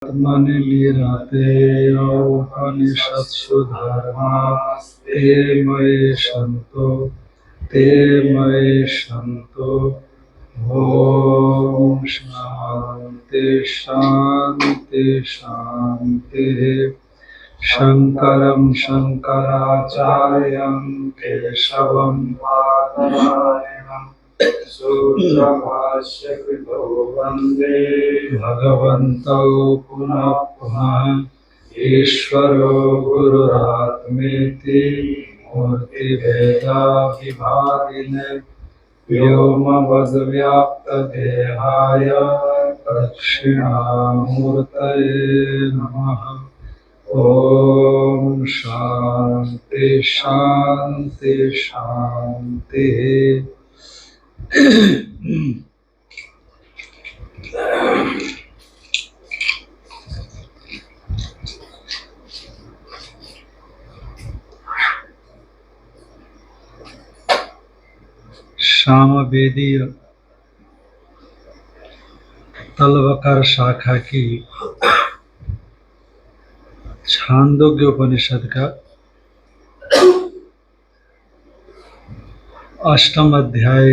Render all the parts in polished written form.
आत्मनिलीरते उपनिषत्सु धर्मास्ते मयि सन्तो ॐ शान्ति शान्ति शान्तिः। शङ्करं शङ्कराचार्यं केशवं बादरायणं सूत्रभाष्य कृतो वन्दे भगवन्तौ पुनः पुनः। ईश्वरो गुरुरात्मेति मूर्तिभेदाभिभागिने व्योमवद्व्याप्तदेहाय दक्षिणामूर्तये नमः। ओम शांति शांति शांति। सामवेदीय तलवकार शाखा की छांदोग्य उपनिषद का 8वां अध्याय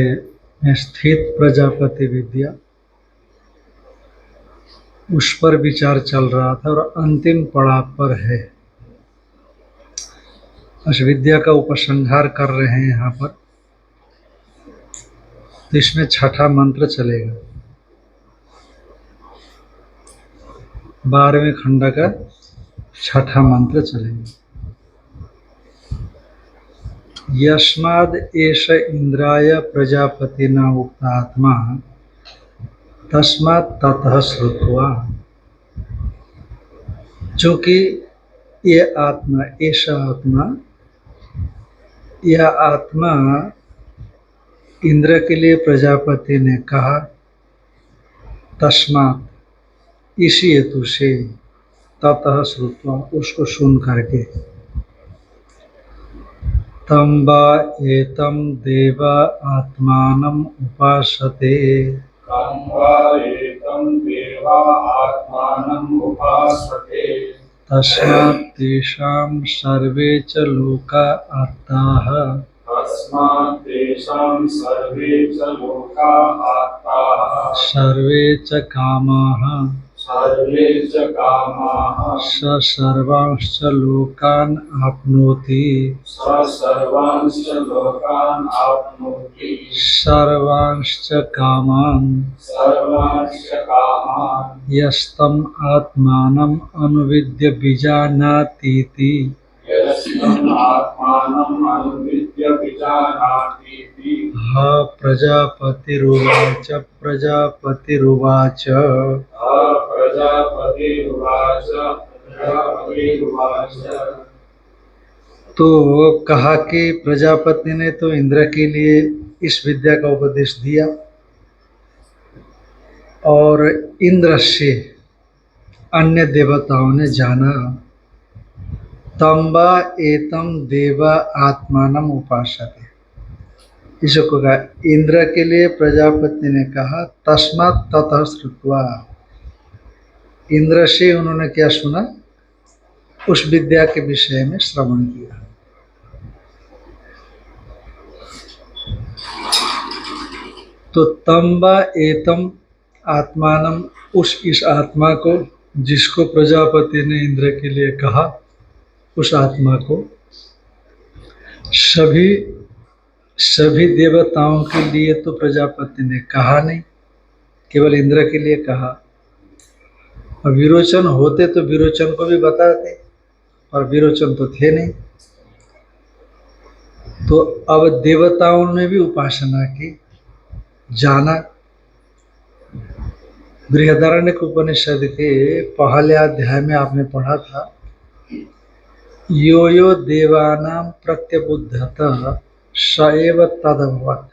में स्थित प्रजापति विद्या, उस पर विचार चल रहा था और अंतिम पड़ाव पर है। उस विद्या का उपसंहार कर रहे हैं यहाँ पर। तो इसमें 6ठा मंत्र चलेगा, 12वें खंड का 6ठा मंत्र चलेगा। यस्माद् एष इंद्राय प्रजापतिना उक्तात्मा तस्मात् ततः श्रुत्वा। चूँकि ये आत्मा, ऐसा आत्मा, यह आत्मा इंद्र के लिए प्रजापति ने कहा, तस्मात् इसी हेतु से, ततः श्रुत्वा उसको सुन करके, तम वा एतम देव आत्मानम् उपासते। तस्मात् तेषां सर्वे च लोका आत्ताः। सर्वे च कामाः। स सर्वांश्च लोकान् आप्नोति। सर्वांश्च कामान्। यस्तम् आत्मानम् अनुविद्य बीजानातीति। ह प्रजापतिरुवाच। प्रजापतिरुवाच तो कहा कि प्रजापति ने तो इंद्र के लिए इस विद्या का उपदेश दिया और इंद्र से अन्य देवताओं ने जाना। तम वा एतम देव आत्मानम् उपासते। इसको कहा, इंद्र के लिए प्रजापति ने कहा, तस्मात् ततः श्रुत्वा। इंद्र से उन्होंने क्या सुना? उस विद्या के विषय में श्रवण किया। तो तम वा एतम आत्मानम, इस आत्मा को, जिसको प्रजापति ने इंद्र के लिए कहा, उस आत्मा को सभी देवताओं के लिए तो प्रजापति ने कहा नहीं, केवल इंद्र के लिए कहा। और विरोचन होते तो विरोचन को भी बताते, और विरोचन तो थे नहीं। तो अब देवताओं ने भी उपासना की, जाना। बृहदारण्यक उपनिषद के पहले अध्याय में आपने पढ़ा था, यो यो देवानां प्रत्यबुद्धतः स एव तदभवत्।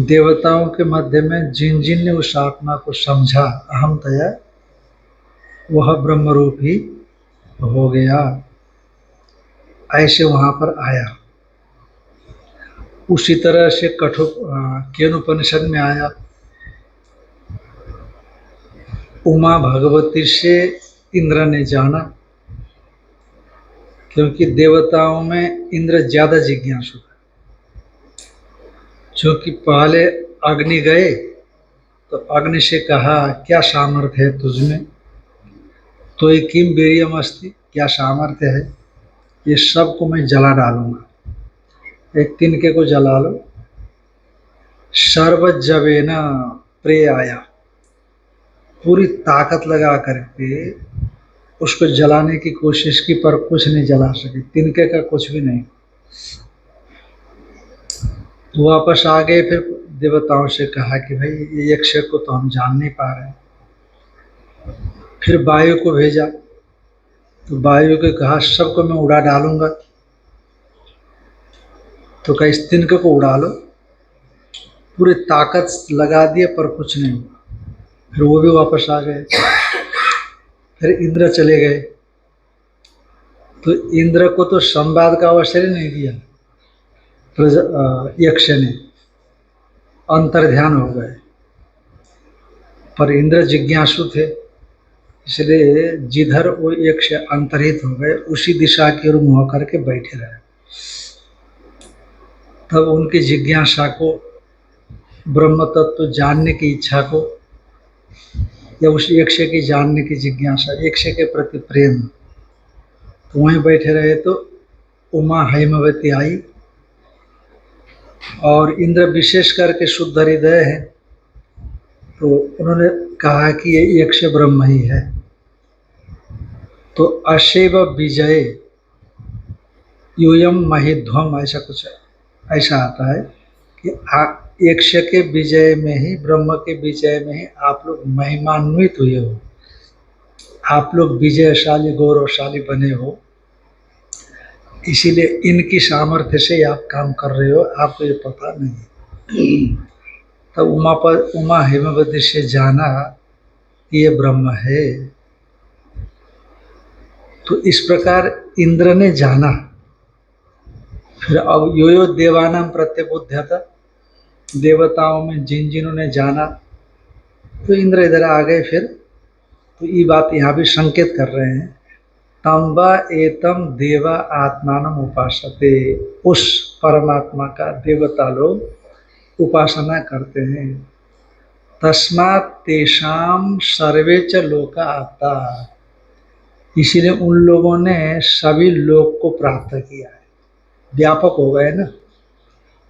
देवताओं के मध्य में जिन जिन ने उस आत्मा को समझा अहमतया, वह ब्रह्मरूप ही हो गया, ऐसे वहां पर आया। उसी तरह से केन उपनिषद में आया, उमा भगवती से इंद्र ने जाना, क्योंकि देवताओं में इंद्र ज्यादा जिज्ञासु है। क्योंकि पहले अग्नि गए तो अग्नि से कहा क्या सामर्थ्य है तुझमें, तो ये किम वीर्यम अस्ति, क्या सामर्थ्य है, ये सबको मैं जला डालूंगा, एक तिनके को जला लो। सर्वजवेना प्रे आया, पूरी ताकत लगा करके उसको जलाने की कोशिश की, पर कुछ नहीं जला सके, तिनके का कुछ भी नहीं। तो वापस आ गए, फिर देवताओं से कहा कि भाई ये यक्ष को तो हम जान नहीं पा रहे हैं। फिर वायु को भेजा, तो वायु को कहा सबको मैं उड़ा डालूंगा, तो कहा इस तिनके को उड़ा लो। पूरी ताकत लगा दिए पर कुछ नहीं हुआ, फिर वो भी वापस आ गए। फिर इंद्र चले गए, तो इंद्र को तो संवाद का अवसर ही नहीं दिया, यक्ष ने अंतर्ध्यान हो गए। पर इंद्र जिज्ञासु थे, इसलिए जिधर वो यक्ष अंतर्हित हो गए उसी दिशा की ओर मुँह करके बैठे रहे। तब उनकी जिज्ञासा को, ब्रह्म तत्व जानने की इच्छा को, या उस यक्ष की जानने की जिज्ञासा, यक्ष के प्रति प्रेम, तो वहीं बैठे रहे। तो उमा हैमवती आई, और इंद्र विशेष करके शुद्ध हृदय है, तो उन्होंने कहा कि ये यक्ष ब्रह्म ही है। तो अशैव विजय यूयम महिध्वम, ऐसा कुछ ऐसा आता है कि यक्ष के विजय में ही, ब्रह्म के विजय में ही आप लोग महिमान्वित हुए हो, आप लोग विजयशाली गौरवशाली बने हो, इसीलिए इनकी सामर्थ्य से आप काम कर रहे हो, आपको ये पता नहीं। तब उमा हेमवती से जाना कि ये ब्रह्म है। तो इस प्रकार इंद्र ने जाना। फिर अब यो देवानाम प्रत्यबुध्यत, देवताओं में जिन जिन्होंने जाना, तो इंद्र इधर आ गए। फिर तो ये बात यहाँ भी संकेत कर रहे हैं, तम्बा एतम देवा आत्मानम उपासते, उस परमात्मा का देवता लोग उपासना करते हैं। तस्मात् तेषाम सर्वे च लोका आता, इसीलिए उन लोगों ने सभी लोक को प्राप्त किया है, व्यापक हो गए ना,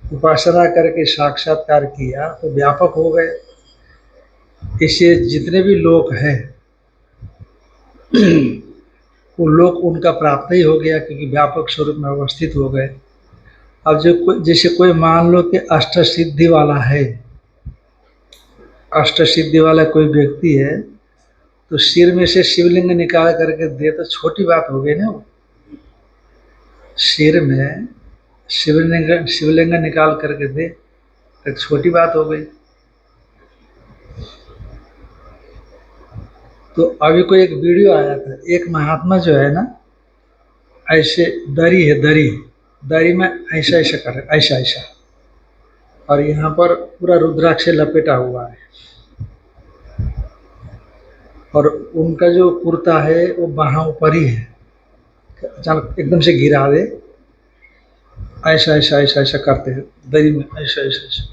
उपासना करके साक्षात्कार किया तो व्यापक हो गए। इससे जितने भी लोक हैं वो लोक उनका प्राप्त ही हो गया, क्योंकि व्यापक स्वरूप में अवस्थित हो गए। अब जो जैसे कोई मान लो कि अष्ट सिद्धि वाला है, अष्ट सिद्धि वाला कोई व्यक्ति है, तो सिर में से शिवलिंग निकाल करके दे तो छोटी बात हो गई ना। वो सिर में शिवलिंग निकाल करके दे तो छोटी बात हो गई। तो अभी कोई एक वीडियो आया था, एक महात्मा जो है ना, ऐसे दरी है, दरी में ऐसा ऐसा कर, ऐसा ऐसा, और यहाँ पर पूरा रुद्राक्ष से लपेटा हुआ है, और उनका जो कुर्ता है वो बाहाँ ऊपर ही है, अचानक एकदम से गिरा दे, ऐसा ऐसा ऐसा ऐसा करते हैं दरी में, ऐसा ऐसा ऐसा,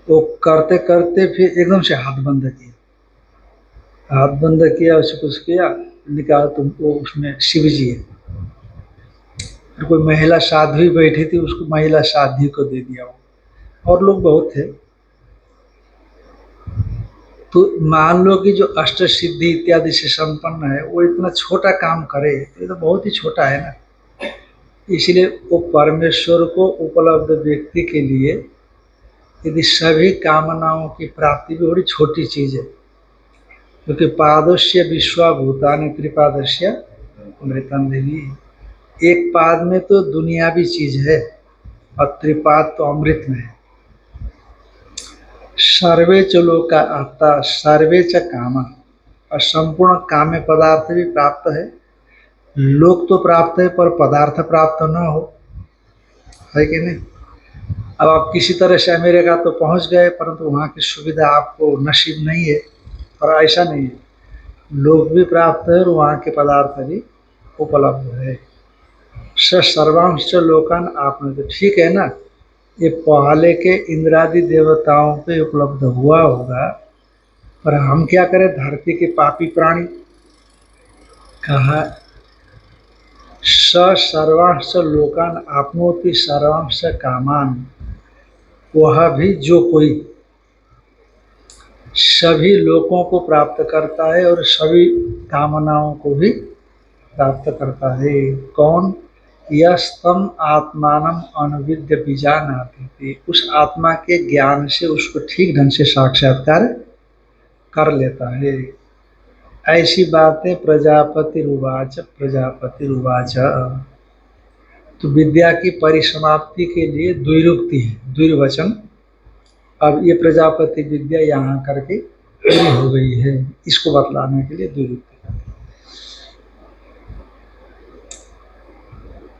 तो करते करते फिर एकदम से हाथ बंद किया, हाथ बंद किया, उसे कुछ किया, निकाल तुमको उसमें शिव जी है। फिर कोई महिला साध्वी बैठी थी, उसको महिला साध्वी को दे दिया वो, और लोग बहुत थे। तो मान लो कि जो अष्ट सिद्धि इत्यादि से संपन्न है वो इतना छोटा काम करे तो ये तो बहुत ही छोटा है ना। इसलिए वो परमेश्वर को उपलब्ध व्यक्ति के लिए यदि सभी कामनाओं की प्राप्ति भी बड़ी छोटी चीज है, क्योंकि पादस्य विश्वाभूतानि त्रिपादस्य अमृतम देवी, एक पाद में तो दुनियावी चीज है और त्रिपाद तो अमृत में है। सर्वे च लोका आता सर्वे च कामा, और संपूर्ण काम्य पदार्थ भी प्राप्त है, लोक तो प्राप्त है पर पदार्थ प्राप्त न हो, है कि नहीं। अब आप किसी तरह से अमेरिका तो पहुंच गए, परंतु वहाँ की सुविधा आपको नसीब नहीं है, और ऐसा नहीं है, लोक भी प्राप्त है और वहाँ के पदार्थ भी उपलब्ध है। स सर्वांश लोकान आपने, तो ठीक है ना, ये पहले के इंद्रादि देवताओं पे उपलब्ध हुआ होगा, पर हम क्या करें, धरती के पापी प्राणी। कहा स सर्वांश लोकान आपनोति सर्वांश कामान, वह भी जो कोई सभी लोगों को प्राप्त करता है और सभी कामनाओं को भी प्राप्त करता है। कौन? यस्तम आत्मानम अनुविद्य बीजानाति थी, उस आत्मा के ज्ञान से उसको ठीक ढंग से साक्षात्कार कर लेता है। ऐसी बातें प्रजापति रुवाच। तो विद्या की परिसमाप्ति के लिए द्विरुक्ति है, द्विर्वचन। अब ये प्रजापति विद्या यहाँ करके पूरी हो गई है, इसको बतलाने के लिए द्विरुक्ति।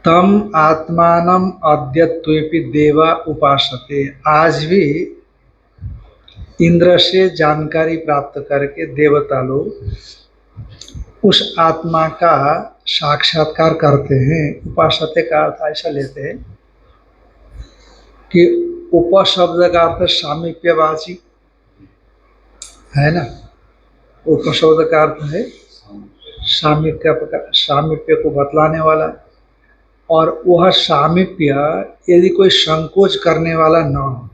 तम आत्मानम अद्यत्वेपि देवा उपासते, आज भी इंद्र से जानकारी प्राप्त करके देवता लोग उस आत्मा का साक्षात्कार करते हैं। उपासते का अर्थ ऐसा लेते हैं कि उप शब्द का अर्थ सामीप्यवाची है ना, उप शब्द का अर्थ है सामीप्य को बतलाने वाला, और वह सामीप्य यदि कोई संकोच करने वाला न हो,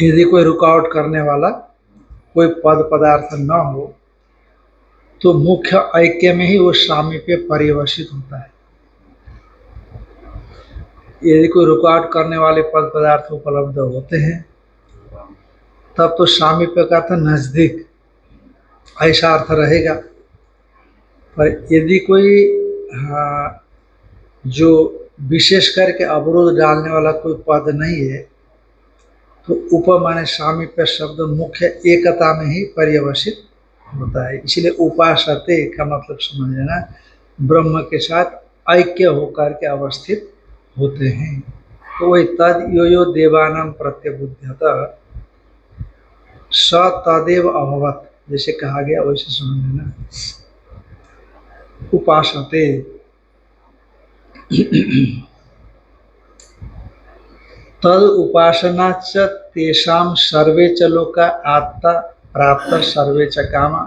यदि कोई रुकावट करने वाला कोई पद पदार्थ न हो, तो मुख्य ऐक्य में ही वो सामीप्य पर्यवसित होता है। यदि कोई रुकावट करने वाले पद पदार्थ उपलब्ध होते हैं तब तो सामीप्य का अर्थ नजदीक, ऐसा अर्थ रहेगा। पर यदि कोई जो विशेष करके अवरोध डालने वाला कोई पद नहीं है, तो उप माने सामीप्य शब्द मुख्य एकता में ही पर्यवसित होता है। इसलिए उपासते का मतलब समझ लेना, ब्रह्म के साथ ऐक्य होकर के अवस्थित होते हैं। तो वही तद यो यो देवानां प्रत्यबुध्यत स तदेव अभवत, जैसे कहा गया वैसे समझ लेना। उपासते तद उपासना च तेषाम सर्वे च लोका आत्ता प्राप्त सर्वे च कामा,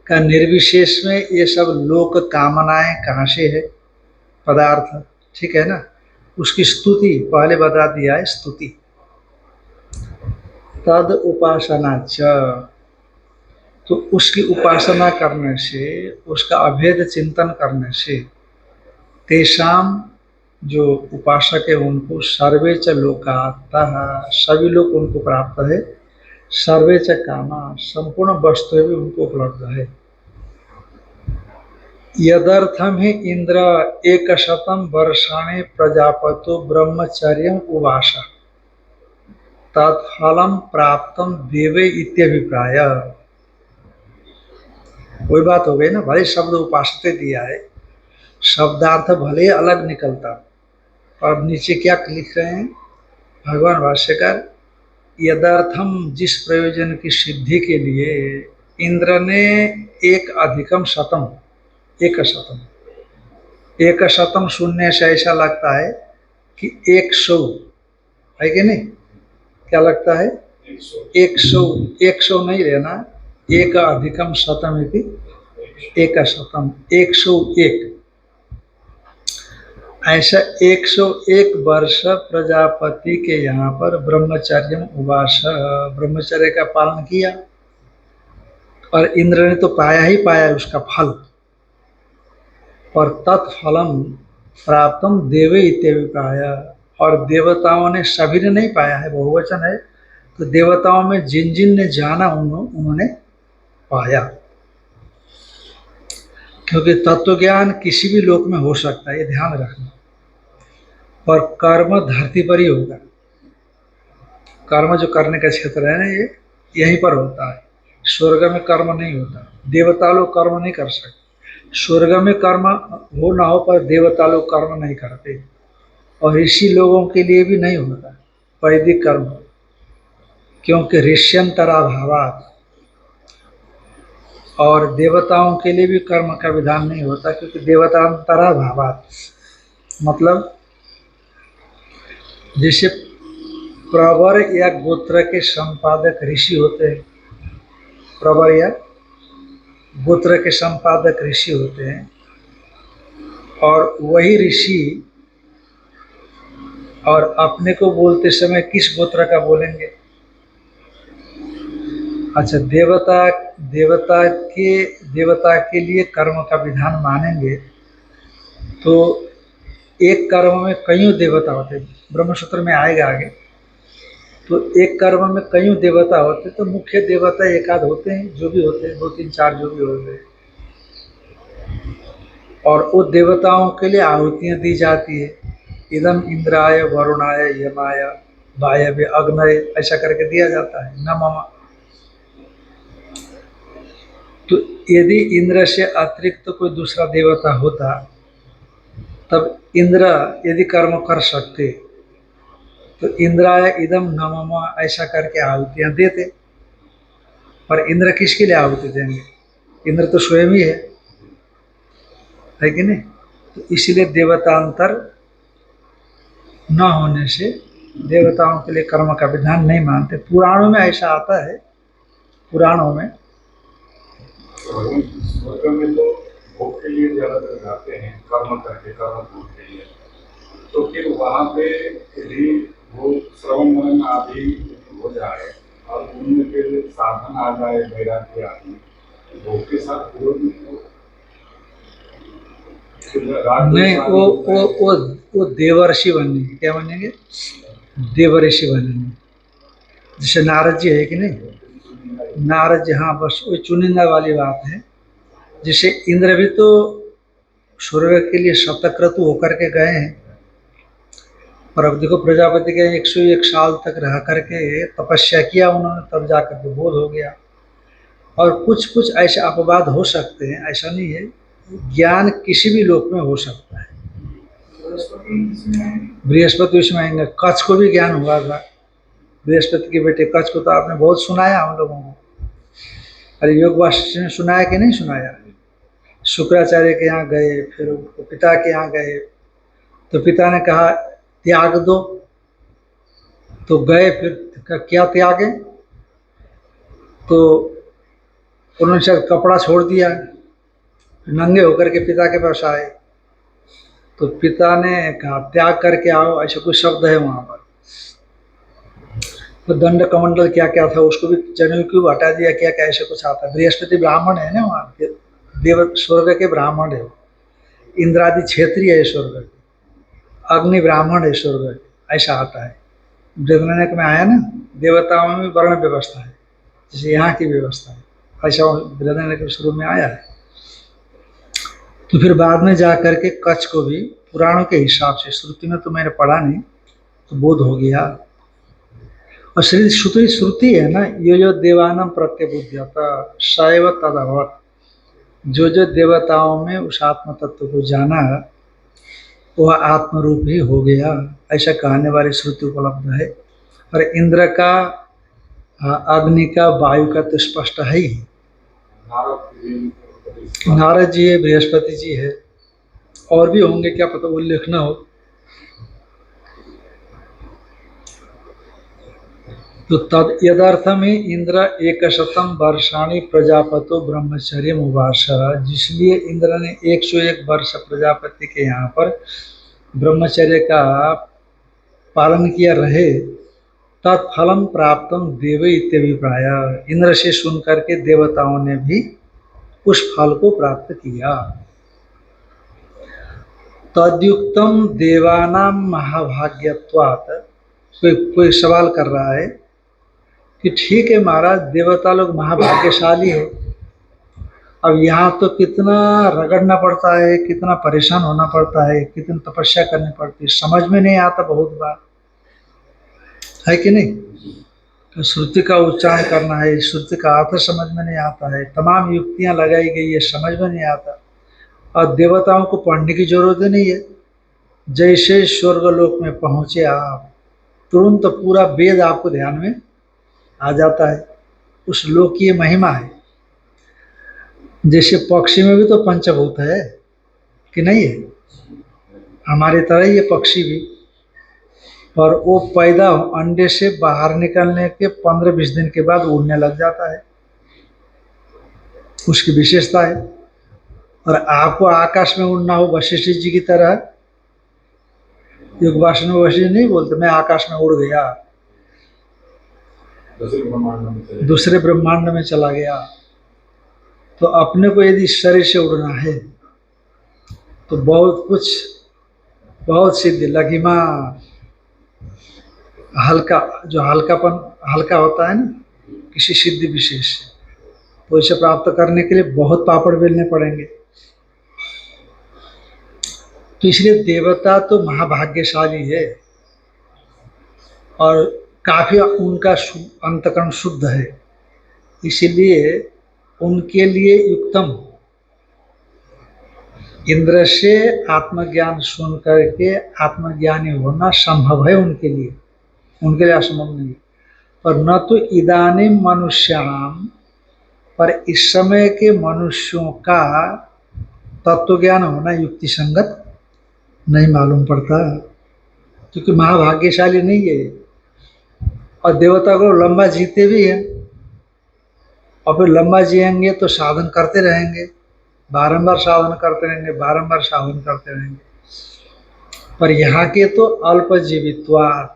का निर्विशेष में ये सब लोक कामनाएं कहाँ से है? पदार्थ, ठीक है ना। उसकी स्तुति पहले बता दिया है, स्तुति। तद उपासना च, तो उसकी उपासना करने से, उसका अभेद चिंतन करने से, तेषाम जो उपासक है उनको सर्वे च लोकात्ता, सभी लोग उनको प्राप्त है, सर्वे च कामा, संपूर्ण वस्तु भी उनको उपलब्ध है। यदर्थम ही इंद्र 100 वर्षाणि प्रजापतो ब्रह्मचर्यम उवास तत्फलम प्राप्तम देवे इत्यभिप्राय। वही बात हो गई ना, भले शब्द उपासते दिया है, शब्दार्थ भले अलग निकलता, और नीचे क्या लिख रहे हैं भगवान भाष्यकार, यदार्थम, जिस प्रयोजन की सिद्धि के लिए इंद्र ने 100 सुनने से ऐसा लगता है कि 100 है कि नहीं, क्या लगता है? 100 नहीं लेना, 1+100 इति 100, 101, ऐसा 101 वर्ष प्रजापति के यहाँ पर ब्रह्मचर्य उवास, ब्रह्मचर्य का पालन किया, और इंद्र ने तो पाया ही पाया उसका फल, और तत्फलम प्राप्तम देवे इत्यभिप्राय, और देवताओं ने, सभी ने नहीं पाया है, बहुवचन है, तो देवताओं में जिन जिन ने जाना उन्होंने पाया। क्योंकि तत्व ज्ञान किसी भी लोक में हो सकता है, ये ध्यान रखना। और कर्म धरती पर ही होगा, कर्म जो करने का क्षेत्र है ना, ये यहीं पर होता है। स्वर्ग में कर्म नहीं होता, देवता लोग कर्म नहीं कर सकते। स्वर्ग में कर्म हो ना हो, पर देवता लोग कर्म नहीं करते, और ऋषि लोगों के लिए भी नहीं होता वैदिक कर्म, क्योंकि ऋष्यंतरा भावात, और देवताओं के लिए भी कर्म का विधान नहीं होता, क्योंकि देवतांतरा भावात मतलब जैसे प्रवर या गोत्र के संपादक ऋषि होते हैं, प्रवर या गोत्र के संपादक ऋषि होते हैं, और वही ऋषि और अपने को बोलते समय किस गोत्र का बोलेंगे? अच्छा, देवता के लिए कर्म का विधान मानेंगे तो एक कर्म में कईयों देवता होते हैं, ब्रह्मसूत्र में आएगा आगे। तो एक कर्म में कईयों देवता होते हैं, तो मुख्य देवता एकाध होते हैं, जो भी होते हैं, 2 3 4 जो भी होते हैं, और वो देवताओं के लिए आहुतियां दी जाती है। इदम इंद्राय वरुणाय यमाय वायव्य अग्नय, ऐसा करके दिया जाता है नमः। तो यदि इंद्र से अतिरिक्त तो कोई दूसरा देवता होता, तब इंद्र यदि कर्म कर सकते तो इंद्राय इदम नमः ऐसा करके आहुतियां देते। पर इंद्र किसके लिए आहुति देंगे? इंद्र तो स्वयं ही है कि नहीं? तो इसलिए देवतांतर न होने से देवताओं के लिए कर्म का विधान नहीं मानते। पुराणों में ऐसा आता है, पुराणों में स्वर्ग में तो भोग के लिए ज्यादातर जाते हैं, कर्म करके, कर्म भोग के लिए। तो फिर वहाँ पे यदि वो श्रवण मनन आदि हो जाए और उनमें फिर साधन आ जाए, वैराग्य आदि, भोग के साथ विरोध नहीं हो। नहीं, वो देवर्षि बनेंगे। क्या बनेंगे? देवर्षि बनेंगे। जैसे नारद जी है कि नहीं? नारद जी, हाँ, बस वही चुनिंदा वाली बात है। जैसे इंद्र भी तो स्वर्ग के लिए शतक्रतु होकर के गए हैं, और अब देखो प्रजापति के 101 साल तक रह करके तपस्या किया उन्होंने, तब जाकर के बोध हो गया। और कुछ कुछ ऐसे अपवाद हो सकते हैं, ऐसा नहीं है। ज्ञान किसी भी लोक में हो सकता है। बृहस्पति उसमें आएंगे। कच्छ को भी ज्ञान हुआ था, बृहस्पति के बेटे कच्छ को तो आपने बहुत सुनाया हम लोगों को। अरे योग वासिष्ठ ने सुनाया कि नहीं सुनाया? शुक्राचार्य के यहाँ गए, फिर पिता के यहाँ गए, तो पिता ने कहा त्याग दो, तो गए, फिर क्या त्यागे? तो उन्होंने शायद कपड़ा छोड़ दिया, नंगे होकर के पिता के पास आए, तो पिता ने कहा त्याग करके आओ, ऐसा कुछ शब्द है वहाँ पर। तो दंड कमंडल क्या क्या था उसको भी जनेऊ क्यों हटा दिया, क्या क्या ऐसे कुछ आता है। बृहस्पति ब्राह्मण है ना, वहाँ देव स्वर्ग के ब्राह्मण है, इंद्रादि क्षेत्रीय है स्वर्ग के, अग्नि ब्राह्मण है स्वर्ग के, ऐसा आता है। बृहस्पति में आया ना, देवताओं में भी वर्ण व्यवस्था है, जैसे यहाँ की व्यवस्था है, ऐसा बृहस्पति के शुरू में आया है। तो फिर बाद में जा करके कच्छ को भी पुराणों के हिसाब से, श्रुति में तो मैंने पढ़ा नहीं, तो बोध हो गया। और श्रुति है ना, यो देवानम प्रत्यबुध्यता शैव तदभवत्, जो देवताओं में उस आत्म तत्व को जाना वह आत्म रूप ही हो गया, ऐसा कहने वाली श्रुति उपलब्ध है। और इंद्र का, अग्नि का, वायु का तो स्पष्ट है ही। नारद जी है, बृहस्पति जी है, और भी होंगे, क्या पता उल्लेख न हो। तो तद यदर्थम ही इंद्र 100 वर्षाणी प्रजापतो ब्रह्मचर्य उवास, जिसलिए इंद्र ने 101 वर्ष प्रजापति के यहाँ पर ब्रह्मचर्य का पालन किया रहे। तत्फलम प्राप्तम देव इत्यभिप्राय, इंद्र से सुन करके देवताओं ने भी उस फल को प्राप्त किया। तद्युक्तम देवानाम महाभाग्यत्वात्, कोई सवाल कर रहा है कि ठीक है महाराज, देवता लोग महाभाग्यशाली है, अब यहाँ तो कितना रगड़ना पड़ता है, कितना परेशान होना पड़ता है, कितनी तपस्या करनी पड़ती है, समझ में नहीं आता बहुत बार, है कि नहीं? तो श्रुति का उच्चारण करना है, श्रुति का अर्थ समझ में नहीं आता है, तमाम युक्तियां लगाई गई है, समझ में नहीं आता। और देवताओं को पढ़ने की जरूरत ही नहीं है। जैसे स्वर्गलोक में पहुंचे आप, तुरंत पूरा वेद आपको ध्यान में आ जाता है। उस लोक की ये महिमा है। जैसे पक्षी में भी तो पंचभूत है कि नहीं है, हमारी तरह ये पक्षी भी। और वो पैदा अंडे से बाहर निकलने के 15-20 दिन के बाद उड़ने लग जाता है, उसकी विशेषता है। और आपको आकाश में उड़ना हो वशिष्ठ जी की तरह, योग भाषण में वशिष्ठ नहीं बोलते मैं आकाश में उड़ गया, दूसरे ब्रह्मांड में चला गया। तो अपने को यदि शरीर से उड़ना है तो बहुत कुछ, बहुत सिद्धि, लघिमा, हल्का, जो हल्कापन हल्का होता है ना किसी सिद्धि विशेष से, तो इसे प्राप्त करने के लिए बहुत पापड़ बेलने पड़ेंगे। तो इसलिए देवता तो महाभाग्यशाली है और काफी उनका अंतकरण शुद्ध है, इसलिए उनके लिए युक्तम इंद्र से आत्मज्ञान सुन करके आत्मज्ञानी होना संभव है उनके लिए असंभव नहीं। पर न तो इदानीं मनुष्याणाम, पर इस समय के मनुष्यों का तत्व ज्ञान होना युक्ति संगत नहीं मालूम पड़ता, क्योंकि महाभाग्यशाली नहीं है। और देवता को लंबा जीते भी हैं, और फिर लंबा जिएंगे तो साधन करते रहेंगे, बारंबार साधन करते रहेंगे, बारंबार साधन करते रहेंगे। पर यहाँ के तो अल्पजीवित्वात्,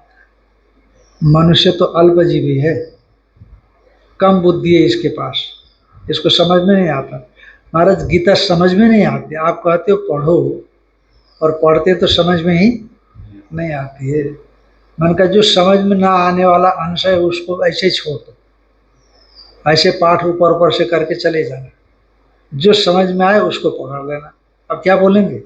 मनुष्य तो अल्पजीवी है, कम बुद्धि है इसके पास, इसको समझ में नहीं आता। महाराज गीता समझ में नहीं आती, आप कहते हो पढ़ो और पढ़ते तो समझ में ही नहीं आती है। मन का जो समझ में ना आने वाला अंश है उसको ऐसे ही छोड़ दो, ऐसे पाठ ऊपर ऊपर से करके चले जाना, जो समझ में आए उसको पकड़ लेना। अब क्या बोलेंगे,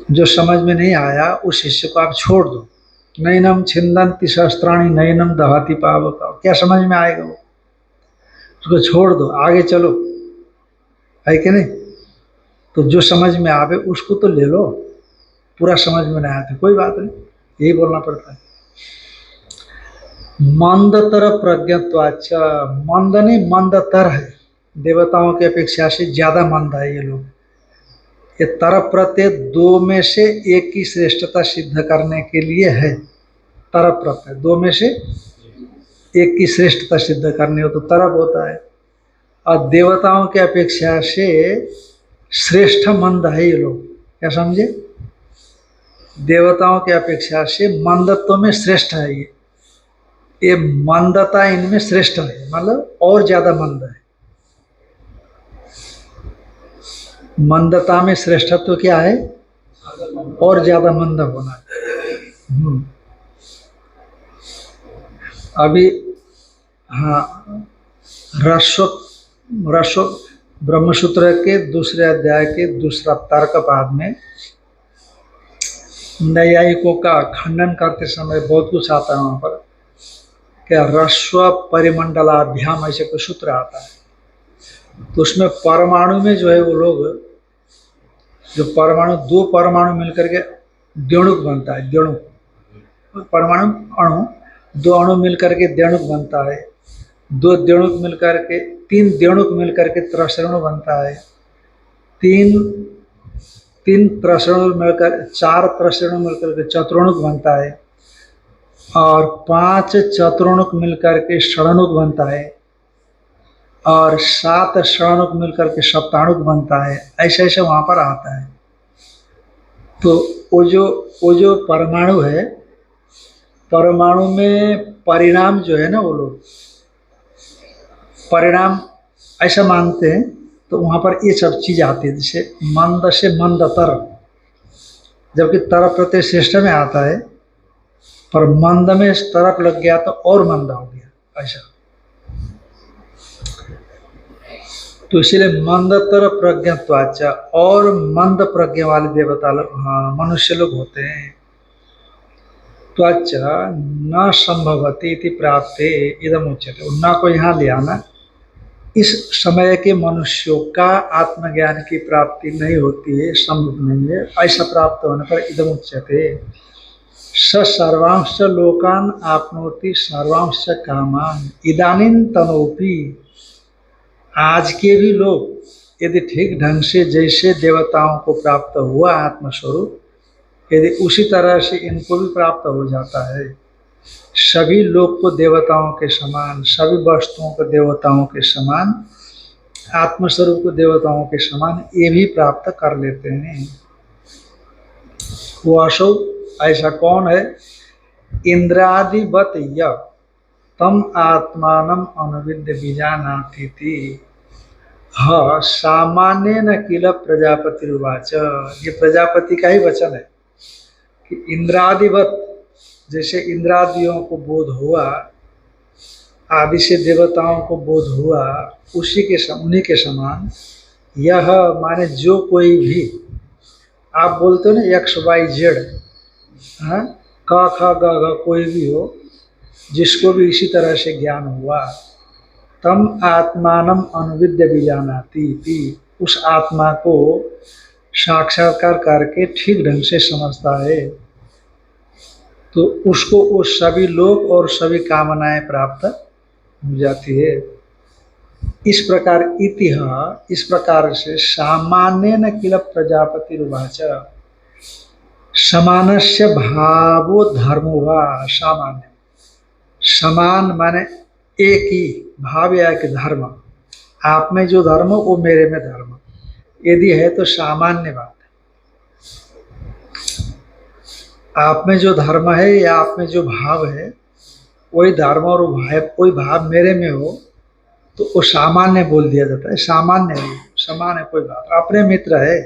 जो समझ में नहीं आया उस हिस्से को आप छोड़ दो। नैनम छिंदन्ति शस्त्राणि नैनम दहति पावक, क्या समझ में आएगा वो, उसको छोड़ दो, आगे चलो, है कि नहीं। तो जो समझ में आवे उसको तो ले लो, पूरा समझ में नहीं आया तो कोई बात नहीं, यही बोलना पड़ता है। मंदतर प्रज्ञत्वाच्च, मंद नहीं मंदतर है, देवताओं की अपेक्षा से ज्यादा मंद है ये लोग। ये तरफ प्रत्यय दो में से एक की श्रेष्ठता सिद्ध करने के लिए है। तरफ प्रत्यय दो में से एक की श्रेष्ठता सिद्ध करनी हो तो तरफ होता है, और देवताओं की अपेक्षा से श्रेष्ठ मंद है ये लोग, क्या समझे, देवताओं की अपेक्षा से मंदत्व में श्रेष्ठ है ये मंदता इनमें श्रेष्ठ है, मतलब और ज्यादा मंद है। मंदता में श्रेष्ठत्व क्या है, और ज्यादा मंद होना। अभी हाँ, रस्व ब्रह्मसूत्र के दूसरे अध्याय के दूसरा तर्क पाद में नैयायिकों का खंडन करते समय बहुत कुछ आता है। वहाँ पर क्या रस्व परिमंडलाभ्याम ऐसे कोई सूत्र आता है, तो उसमें परमाणु में जो है वो लोग, जो परमाणु, दो परमाणु मिलकर के द्विणुक बनता है, द्विणुक परमाणु अणु, दो अणु मिलकर के द्विणुक बनता है, दो द्विणुक मिलकर के, तीन द्विणुक मिलकर के त्रसरणु बनता है, तीन त्रसरणु मिलकर, चार त्रसरणु मिलकर के चतुर्णुक बनता है, और 5 चतुर्णुक मिलकर के षडणुक बनता है, और 7 षडणुक मिलकर के सप्ताणुक बनता है। ऐसे ऐसे वहाँ पर आता है। तो वो जो परमाणु है, परमाणु में परिणाम जो है ना, वो लोग परिणाम ऐसा मानते हैं, तो वहाँ पर ये सब चीज़ आती है, जैसे मंद से मंदतर, जबकि तरफ प्रत्यय श्रेष्ठ में आता है, पर मंद में तरफ लग गया तो और मंद हो गया ऐसा। तो इसीलिए मंदतर प्रज्ञत्वाच्च, और मंद प्रज्ञा वाले देवता मनुष्य लोग होते हैं। त्वाच्च न संभवती इति प्राप्ते इदम उच्यते, न को यहाँ ले आना, इस समय के मनुष्यों का आत्मज्ञान की प्राप्ति नहीं होती है, संभव नहीं है, ऐसा प्राप्त होने पर इदम उच्यते, स सर्वांश लोकान आपनोति सर्वांश कामान इदानीं तनोपि। आज के भी लोग यदि ठीक ढंग से जैसे देवताओं को प्राप्त हुआ आत्मस्वरूप, यदि उसी तरह से इनको भी प्राप्त हो जाता है, सभी लोग को देवताओं के समान, सभी वस्तुओं को देवताओं के समान, आत्मस्वरूप को देवताओं के समान ये भी प्राप्त कर लेते हैं। वो असो ऐसा कौन है? इंद्रादिवत य तम आत्मानम अनुविद्य बीजानाति थी। हाँ, सामान्य न किल प्रजापति उवाच। ये प्रजापति का ही वचन है कि इंद्रादिवत, जैसे इंद्रादियों को बोध हुआ, आदि से देवताओं को बोध हुआ, उन्हीं के समान यह माने जो कोई भी, आप बोलते हो ना एक्स वाई जेड, हाँ, क ख ग घ, कोई भी हो, जिसको भी इसी तरह से ज्ञान हुआ, तम आत्मानम अनुविद्य बीजानाति थी, उस आत्मा को साक्षात्कार करके ठीक ढंग से समझता है, तो उसको वो सभी लोग और सभी कामनाएं प्राप्त हो जाती है। इस प्रकार इस प्रकार से सामान्य न किल प्रजापति उवाच। समानस्य भावो धर्मो वा। सामान्य, समान माने एक ही, भाव या एक धर्म, आप में जो धर्म वो मेरे में धर्म यदि है तो सामान्य बात है। आप में जो धर्म है या आप में जो भाव है, वही धर्म और वही भाव मेरे में हो तो वो सामान्य बोल दिया जाता है। सामान्य है, समान है, कोई बात, अपने मित्र है।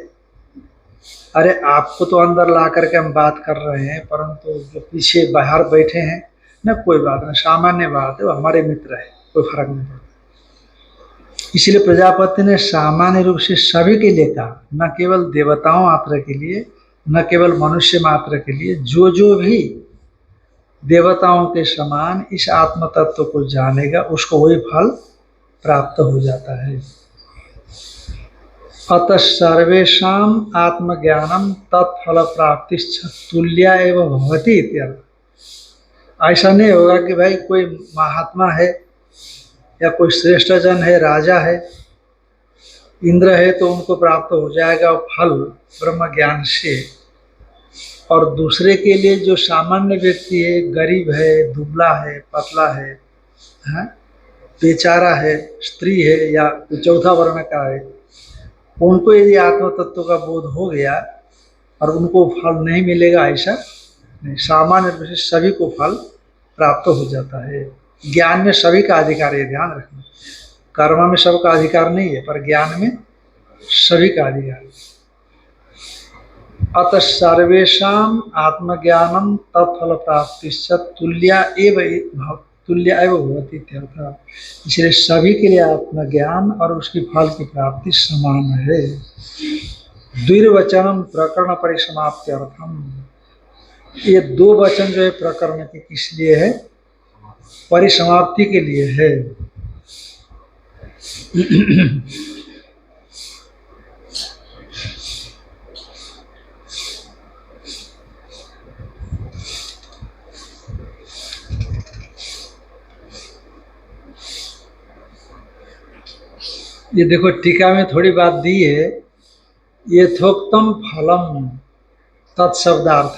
अरे आपको तो अंदर ला करके हम बात कर रहे हैं, परंतु जो पीछे बाहर बैठे हैं ना, कोई बात नहीं, सामान्य बात है, वो हमारे मित्र है, कोई फर्क नहीं पड़ता। इसलिए प्रजापति ने सामान्य रूप से सभी के लिए कहा, न केवल देवताओं मात्र के लिए, न केवल मनुष्य मात्र के लिए, जो जो भी देवताओं के समान इस आत्म तत्व को जानेगा उसको वही फल प्राप्त हो जाता है। अतः सर्वेषाम आत्मज्ञानम तत्फल प्राप्ति तुल्या एवं भवति इत्यर्थ। ऐसा नहीं होगा कि भाई कोई महात्मा है या कोई श्रेष्ठ जन है, राजा है, इंद्र है तो उनको प्राप्त हो जाएगा फल ब्रह्म ज्ञान से, और दूसरे के लिए जो सामान्य व्यक्ति है, गरीब है, दुबला है, पतला है, बेचारा है, स्त्री है या चौथा वर्ण का है, उनको यदि आत्म तत्व का बोध हो गया और उनको फल नहीं मिलेगा, ऐसा नहीं। सामान्य रूप से सभी को फल प्राप्त हो जाता है। ज्ञान में सभी का अधिकार है, ध्यान रखना। कर्म में सबका अधिकार नहीं है, पर ज्ञान में सभी का अधिकार है। अतः सर्वेषाम आत्मज्ञानम तत्फल प्राप्ति तुल्या एव भवति इत्यर्थ। इसलिए सभी के लिए आत्मज्ञान और उसकी फल की प्राप्ति समान है। द्विर्वचनम प्रकरण परिसमाप्त्यर्थम। ये दो वचन जो है प्रकरण के किस लिए है? परिसमाप्ति के लिए है। ये देखो टीका में थोड़ी बात दी है, यथोक्तम फलम तत्शब्दार्थ,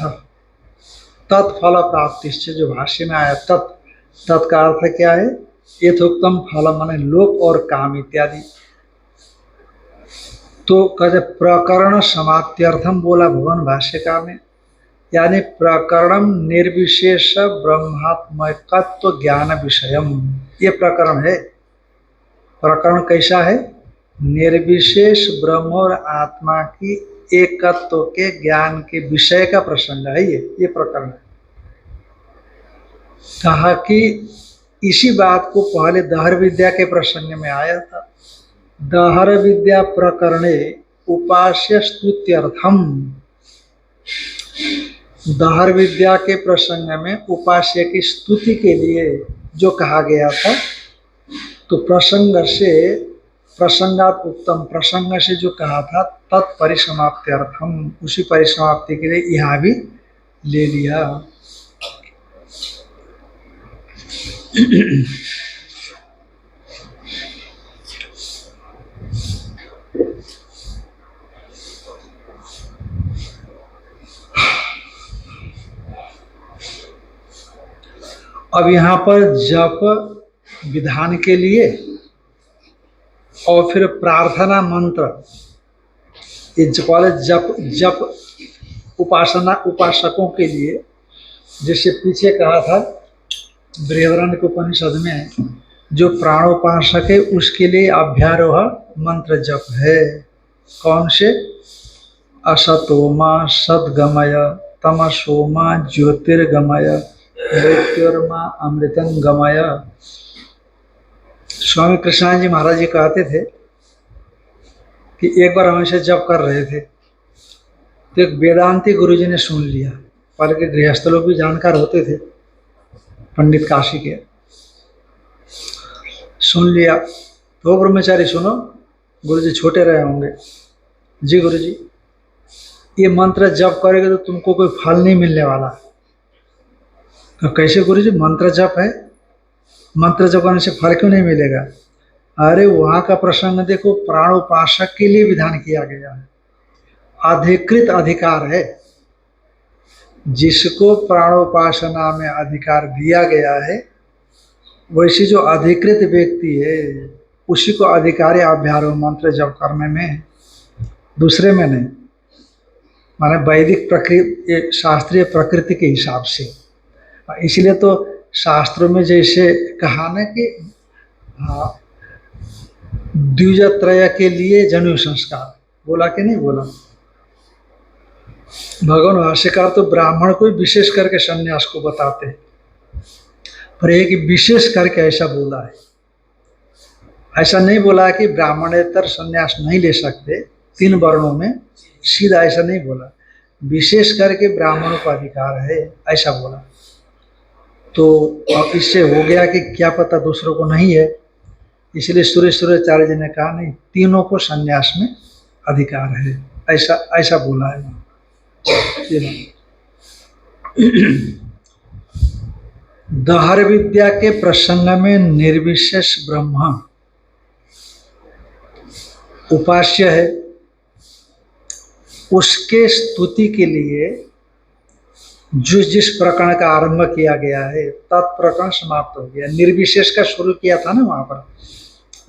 तत्फल प्राप्ति से जो भाष्य में आया, तत् का अर्थ क्या है? यथोक्तम फलम माने लोक और काम इत्यादि। तो कहते प्रकरण समाप्त्यर्थम बोला भगवान भाष्यकार ने, यानी प्रकरणम निर्विशेष ब्रह्मात्मकत्व ज्ञान विषयम, ये प्रकरण है। प्रकरण कैसा है? निर्विशेष ब्रह्म और आत्मा की एकत्व के ज्ञान के विषय का प्रसंग है ये प्रकरण है। कहा कि इसी बात को पहले दहर विद्या के प्रसंग में आया था। दहर विद्या प्रकरणे उपास्य स्तुत्यर्थम, दहर विद्या के प्रसंग में उपास्य की स्तुति के लिए जो कहा गया था, तो प्रसंग से प्रसंगात उत्तम, प्रसंग से जो कहा था तत्परिसमाप्त्यर्थम, उसी परिसमाप्ति के लिए यहाँ भी ले लिया। अब यहाँ पर जप विधान के लिए और फिर प्रार्थना मंत्र, ये जप जप उपासना उपासकों के लिए, जैसे पीछे कहा था बृहदारण्यक उपनिषद में, जो प्राणोपासक है उसके लिए अभ्यारोह मंत्र जप है। कौन से? असतोमा सद्गमय, तमसोमा ज्योतिर्गमय, मृत्युर्मा अमृतं गमय। स्वामी कृष्णानंद जी महाराज जी कहते थे कि एक बार हम ऐसे जप कर रहे थे तो एक वेदांती गुरुजी ने सुन लिया। पहले के गृहस्थ लोग भी जानकार होते थे, पंडित काशी के, सुन लिया तो ब्रह्मचारी सुनो, गुरुजी छोटे रहे होंगे, जी गुरुजी ये मंत्र जप करेगा तो तुमको कोई फल नहीं मिलने वाला। तो कैसे गुरुजी? मंत्र जप है, मंत्र जप करने से फल क्यों नहीं मिलेगा? अरे वहाँ का प्रसंग देखो, प्राणोपासक के लिए विधान किया गया है, अधिकृत अधिकार है। जिसको प्राणोपासना में अधिकार दिया गया है, वैसे जो अधिकृत व्यक्ति है उसी को अधिकार है अभ्यारोह मंत्र जप करने में, दूसरे में नहीं। माने वैदिक प्रकृति, शास्त्रीय प्रकृति के हिसाब से। इसलिए तो शास्त्रों में जैसे कहा ना कि द्विजत्रय के लिए जनेऊ संस्कार, बोला कि नहीं बोला? भगवान भाष्यकार तो ब्राह्मण को विशेष करके संन्यास को बताते हैं, पर एक विशेष करके ऐसा बोला है। ऐसा नहीं बोला कि ब्राह्मणेतर संन्यास नहीं ले सकते 3 वर्णों में, सीधा ऐसा नहीं बोला। विशेष करके ब्राह्मणों को अधिकार है ऐसा बोला। तो अब इससे हो गया कि क्या पता दूसरों को नहीं है, इसलिए सूर्याचार्य जी ने कहा नहीं, तीनों को संन्यास में अधिकार है, ऐसा बोला है। दहर विद्या के प्रसंग में निर्विशेष ब्रह्म उपास्य है, उसके स्तुति के लिए जिस प्रकरण का आरंभ किया गया है तत्प्रकरण समाप्त हो गया। निर्विशेष का शुरू किया था ना वहां पर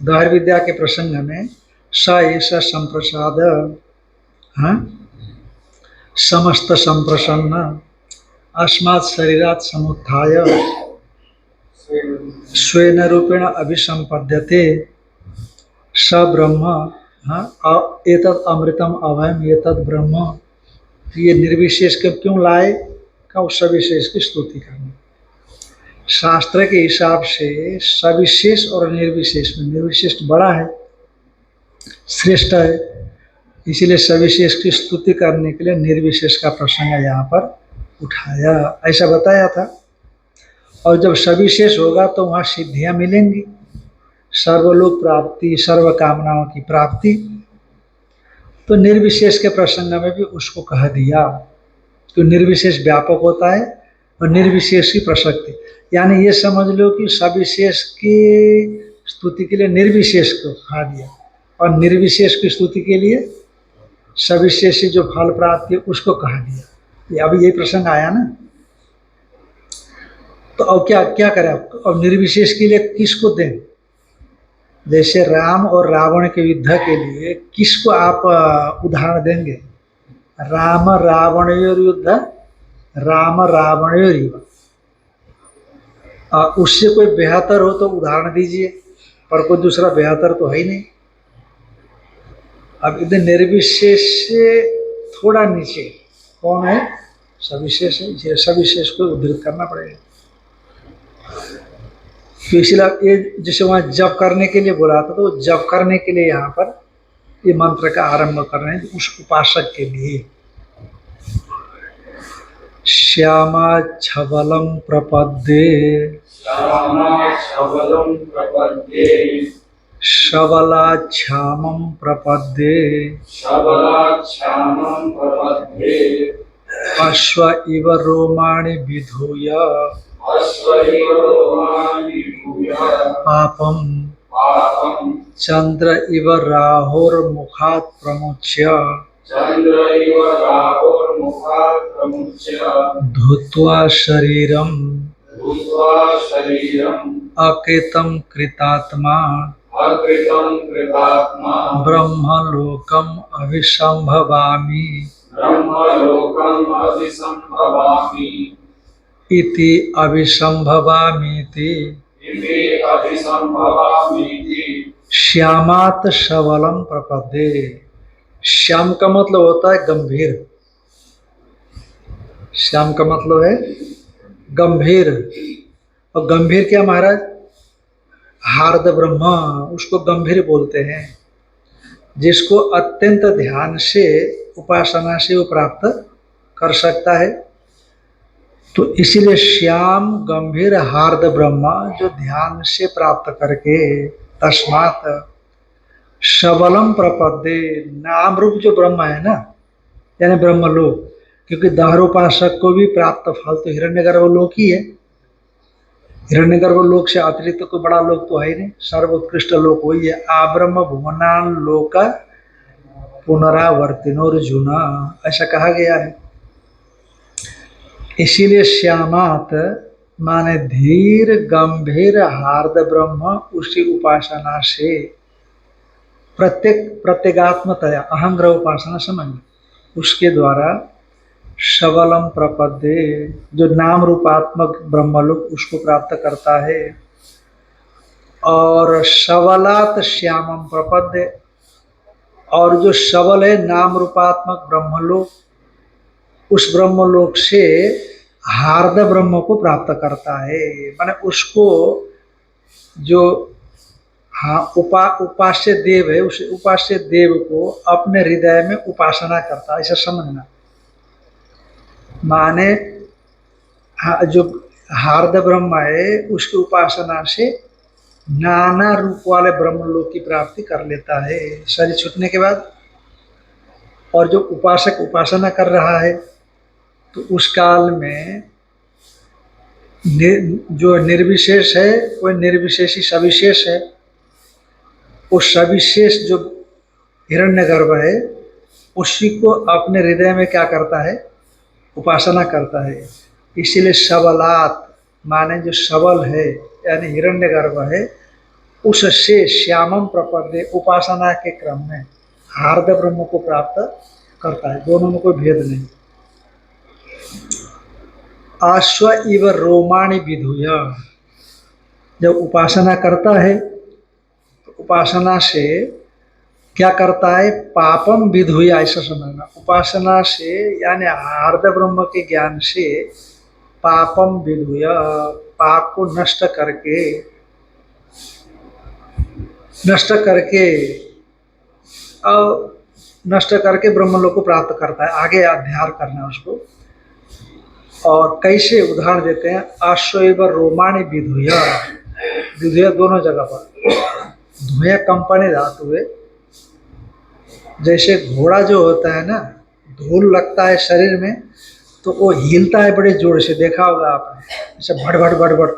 दहर विद्या के प्रसंग में, स ऐसा संप्रसाद समस्त संप्रसन्न अस्मात् शरीरात् समुत्थाय स्वेन रूपेण अभिसंपद्यते स ब्रह्म एतत् अमृतम अभयम एतत् ब्रह्म। ये निर्विशेष के क्यों लाए? का सविशेष की स्तुति करनी। शास्त्र के हिसाब से सविशेष और निर्विशेष में निर्विशेष बड़ा है, श्रेष्ठ है, इसीलिए सविशेष की स्तुति करने के लिए निर्विशेष का प्रसंग यहाँ पर उठाया, ऐसा बताया था। और जब सविशेष होगा तो वहाँ सिद्धियाँ मिलेंगी, सर्वलोक प्राप्ति, सर्व कामनाओं की प्राप्ति। तो निर्विशेष के प्रसंग में भी उसको कह दिया, तो निर्विशेष व्यापक होता है और निर्विशेष की प्रसक्ति, यानी ये समझ लो कि सविशेष की स्तुति के लिए निर्विशेष को कहा दिया और निर्विशेष की स्तुति के लिए सविशेष जो फल प्राप्ति है उसको कहा दिया। अभी यही प्रसंग आया ना, तो अब क्या करें? अब निर्विशेष के लिए किसको दें? जैसे राम और रावण के युद्ध के लिए किसको आप उदाहरण देंगे? राम रावणयोर युद्ध, राम रावणयोर युद्ध। उससे कोई बेहतर हो तो उदाहरण दीजिए, पर कोई दूसरा बेहतर तो है ही नहीं। अब इधर निर्विशेष से थोड़ा नीचे कौन है? सविशेष है, इसलिए सविशेष को उद्धृत करना पड़ेगा। तो इसलिए ये जैसे वहाँ जप करने के लिए बोला था, तो जप करने के लिए यहाँ पर ये मंत्र का आरंभ कर रहे हैं उस उपासक के लिए। श्यामा छबलम प्रपद्ये, सबला छामम प्रपद्ये, अश्व इव रोमाणि विधूय, अश्वैव रोमाणि भूयः पापम पापं चंद्र इव राहोर्मुखात् प्रमुच्य चन्द्रैव राहोर्मुखात् प्रमुच्य धूत्वा शरीरम भूत्वा शरीरम् अकृतं कृतात्मा अकृतं कृतात्मा ब्रह्मलोकम अभिसंभवामि ब्रह्मलोकम् अभिसम्भवामि इति अभिसंभवामीति इति अभिसम्भवामीति श्यामात सबलम प्रपदे। श्याम का मतलब होता है गंभीर। श्याम का मतलब है गंभीर। और गंभीर क्या महाराज? हार्द ब्रह्म, उसको गंभीर बोलते हैं। जिसको अत्यंत ध्यान से उपासना से वो प्राप्त कर सकता है। तो इसीलिए श्याम गंभीर हार्द ब्रह्म जो ध्यान से प्राप्त करके तस्मात सबलम प्रपदे, नाम रूप जो ब्रह्म है ना, यानी ब्रह्मलोक, क्योंकि दारोपासक को भी प्राप्त फल तो हिरण्यगर्भ लोक ही है। हिरण्यगर्भ लोक से अतिरिक्त कोई बड़ा लोक तो है ही नहीं, सर्वोत्कृष्ट लोक वही है। आब्रह्म भुवनान लोक पुनरावर्तिनोर्जुन, ऐसा कहा गया है। इसीलिए श्यामात माने धीर गंभीर हार्द ब्रह्म, उसी उपासना से प्रत्येगात्मतया अहंग्रह उपासना समझ, उसके द्वारा सबलम प्रपदे, जो नाम रूपात्मक ब्रह्मलोक उसको प्राप्त करता है। और सबलात श्यामम प्रपदे, और जो सबल है नाम रूपात्मक ब्रह्मलोक, उस ब्रह्मलोक से हार्द ब्रह्म को प्राप्त करता है। माने उसको जो उपास्य देव है, उस उपास्य देव को अपने हृदय में उपासना करता है, ऐसा समझना। माने जो हार्द ब्रह्म है उसकी उपासना से नाना रूप वाले ब्रह्मलोक की प्राप्ति कर लेता है शरीर छूटने के बाद। और जो उपासक उपासना कर रहा है तो उस काल में जो निर्विशेष है वह निर्विशेषी सविशेष है। वो सविशेष जो हिरण्यगर्भ है उसी को अपने हृदय में क्या करता है? उपासना करता है। इसीलिए सबलात माने जो सबल है यानी हिरण्यगर्भ है, उससे श्यामम प्रपदे, उपासना के क्रम में हार्द ब्रह्म को प्राप्त करता है। दोनों में कोई भेद नहीं। अश्व इव रोमाणि विधुय, जब उपासना करता है तो उपासना से क्या करता है? पापम विधुय, ऐसा समझना। उपासना से यानी हार्द ब्रह्म के ज्ञान से पापम विधुय, पाप को नष्ट करके ब्रह्मलोक को प्राप्त करता है। आगे अध्याय करना है उसको। और कैसे उदाहरण देते हैं? अश्वैव रोमाणि विधुय, विधुय दोनों जगह पर, धुएं कंपनी धातु है। जैसे घोड़ा जो होता है ना, धूल लगता है शरीर में तो वो हिलता है बड़े जोर से, देखा होगा आपने, जैसे भड़ भड़ भड़ भड़।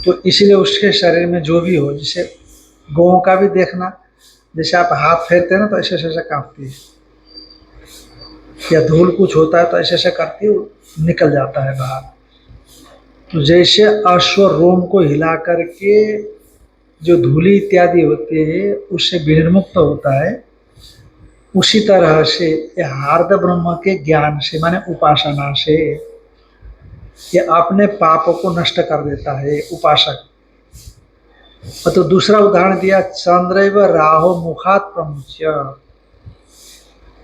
तो इसीलिए उसके शरीर में जो भी हो, जैसे गौं का भी देखना, जैसे आप हाथ फेरते हैं ना तो ऐसे ऐसे कांपती है, या धूल कुछ होता है तो ऐसे ऐसे करती है, निकल जाता है बाहर। तो जैसे अश्व रोम को हिला करके जो धूली इत्यादि होती है उससे विनिर्मुक्त होता है, उसी तरह से ये हार्द ब्रह्म के ज्ञान से माने उपासना से ये अपने पापों को नष्ट कर देता है उपासक। तो दूसरा उदाहरण दिया, चंद्रैव राहो मुखात् प्रमुच्य,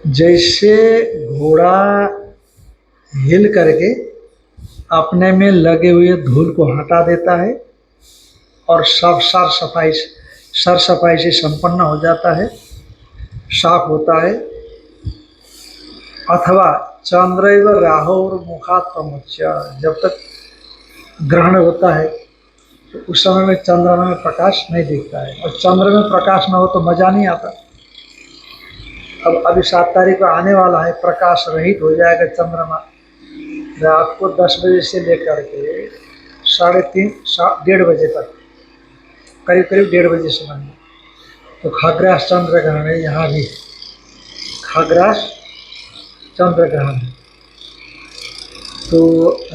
जैसे घोड़ा हिल करके अपने में लगे हुए धूल को हटा देता है और सब सर सफाई से संपन्न हो जाता है, साफ होता है। अथवा चंद्रैव राहोर मुखात् प्रमुच्य, जब तक ग्रहण होता है तो उस समय में चंद्रमा में प्रकाश नहीं दिखता है, और चंद्र में प्रकाश न हो तो मजा नहीं आता। अब अभी 7 तारीख को आने वाला है, प्रकाश रहित हो जाएगा चंद्रमा, रात को 10 बजे से लेकर के 3:30 1:30 बजे तक, करीब करीब 1:30 बजे से बंद। तो खग्रास चंद्र ग्रहण है, यहाँ भी खग्रास चंद्र ग्रहण है। तो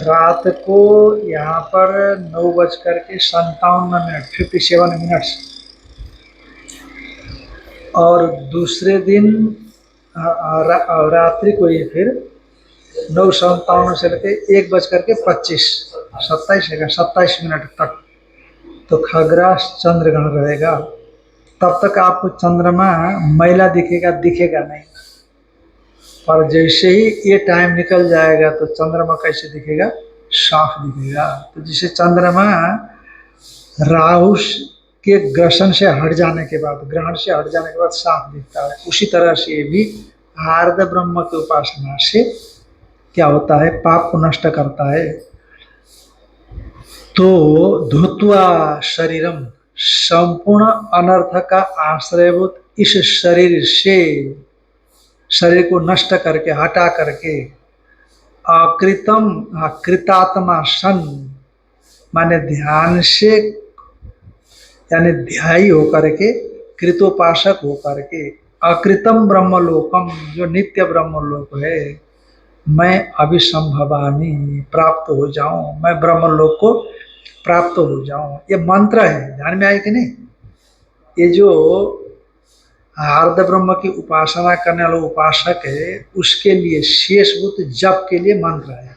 रात को यहाँ पर 9:57 57 मिनट्स, और दूसरे दिन रात्रि को ही फिर 9:57 से लेकर 1:25 27 मिनट तक तो खग्रास चंद्र ग्रहण रहेगा। तब तक आपको चंद्रमा मैला दिखेगा नहीं, पर जैसे ही ये टाइम निकल जाएगा तो चंद्रमा कैसे दिखेगा? साफ दिखेगा। तो जिसे चंद्रमा राहु के ग्रसन से हट जाने के बाद, ग्रहण से हट जाने के बाद साफ दिखता है, उसी तरह से भी आर्ध ब्रह्म की उपासना से क्या होता है? पाप को नष्ट करता है। तो धुत्वा शरीरम, संपूर्ण अनर्थ का आश्रयभूत इस शरीर से, शरीर को नष्ट करके, हटा करके, अकृतम कृतात्मा सन, माने ध्यान से, यानी ध्यायी होकर के, कृतोपासक होकर के, अकृतम ब्रह्मलोकम, जो नित्य ब्रह्मलोक है, मैं अभिसंभवामी, प्राप्त हो जाऊं, मैं ब्रह्मलोक को प्राप्त हो जाऊं। ये मंत्र है, ध्यान में आए कि नहीं? ये जो आर्ध ब्रह्म की उपासना करने वाला उपासक है, उसके लिए शेषभूत जप के लिए मंत्र है।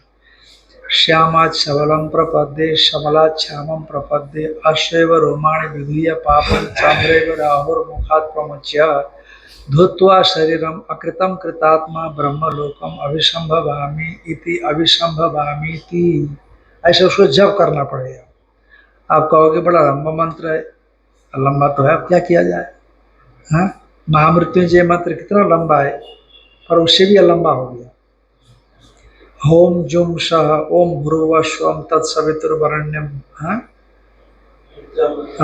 श्यामात् सबलम प्रपद्ये सबलात् श्यामम प्रपद्ये अश्वैव रोमाणि विधूय पापं चंद्रैव राहुर्मुखात् प्रमुच्य धुत्वा शरीरम अकृतम कृतात्मा ब्रह्मलोकम अभिसंभवामि इति अभिसंभवामि इति। ऐसे उसको जप करना पड़ेगा। आप कहोगे बड़ा लंबा मंत्र है, लंबा तो है, अब क्या किया जाए? हाँ, महामृत्युंजय मंत्र कितना लंबा है, पर उससे भी लंबा हो गया। ओम जुम सह ओम भ्रुव स्वम तत्सवितुर्वरेण्यम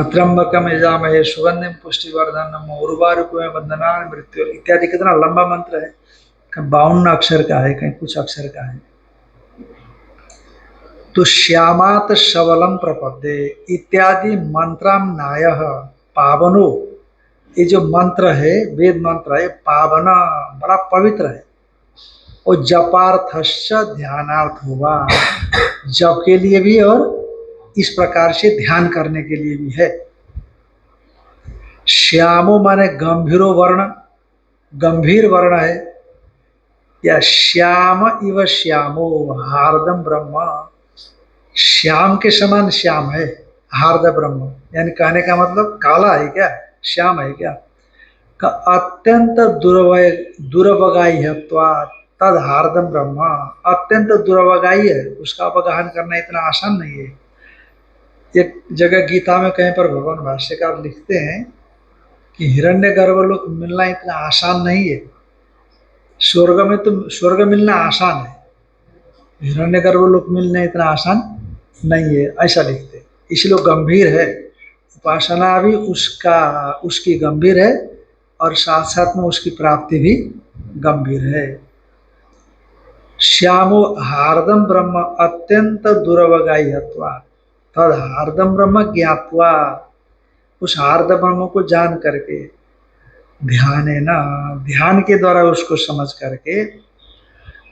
त्र्यंबकम यजामहे सुगंधिम पुष्टिवर्धनम उर्वारुकमेव वंदनानि मृत्यु इत्यादि। कितना लंबा मंत्र है, कहीं 52 अक्षर का है, कहीं कुछ अक्षर का है। तो श्यामात सबलम प्रपद्ये इत्यादि मंत्राम नायः पावनो, ये जो मंत्र है, वेद मंत्र है, पावना, बड़ा पवित्र है। और जपार्थश्च ध्यानार्थ हुआ, जप के लिए भी और इस प्रकार से ध्यान करने के लिए भी है। श्यामो माने गंभीरो वर्ण, गंभीर वर्ण है, या श्याम इव श्यामो हार्दम ब्रह्म, श्याम के समान श्याम है हार्द ब्रह्म, यानी कहने का मतलब काला है क्या, श्याम है क्या? का अत्यंत दुर्वगाई है, तद हार्दम ब्रह्म, अत्यंत दुर्वगाई है, उसका अपगाहन करना इतना आसान नहीं है। एक जगह गीता में कहीं पर भगवान भाष्यकार लिखते हैं कि हिरण्यगर्भ लोक मिलना इतना आसान नहीं है, स्वर्ग में तो स्वर्ग मिलना आसान है, हिरण्यगर्भ लोक मिलना इतना आसान नहीं है, ऐसा लिखते हैं। इसलिए गंभीर है, उपासना भी उसकी गंभीर है, और साथ साथ में उसकी प्राप्ति भी गंभीर है। श्यामो हार्दम ब्रह्म अत्यंत दुर्वगाह्यत्वा तद हार्दम ब्रह्म ज्ञात्वा, उस हार्द ब्रह्म को जान करके, ध्यान है ना, ध्यान के द्वारा उसको समझ करके,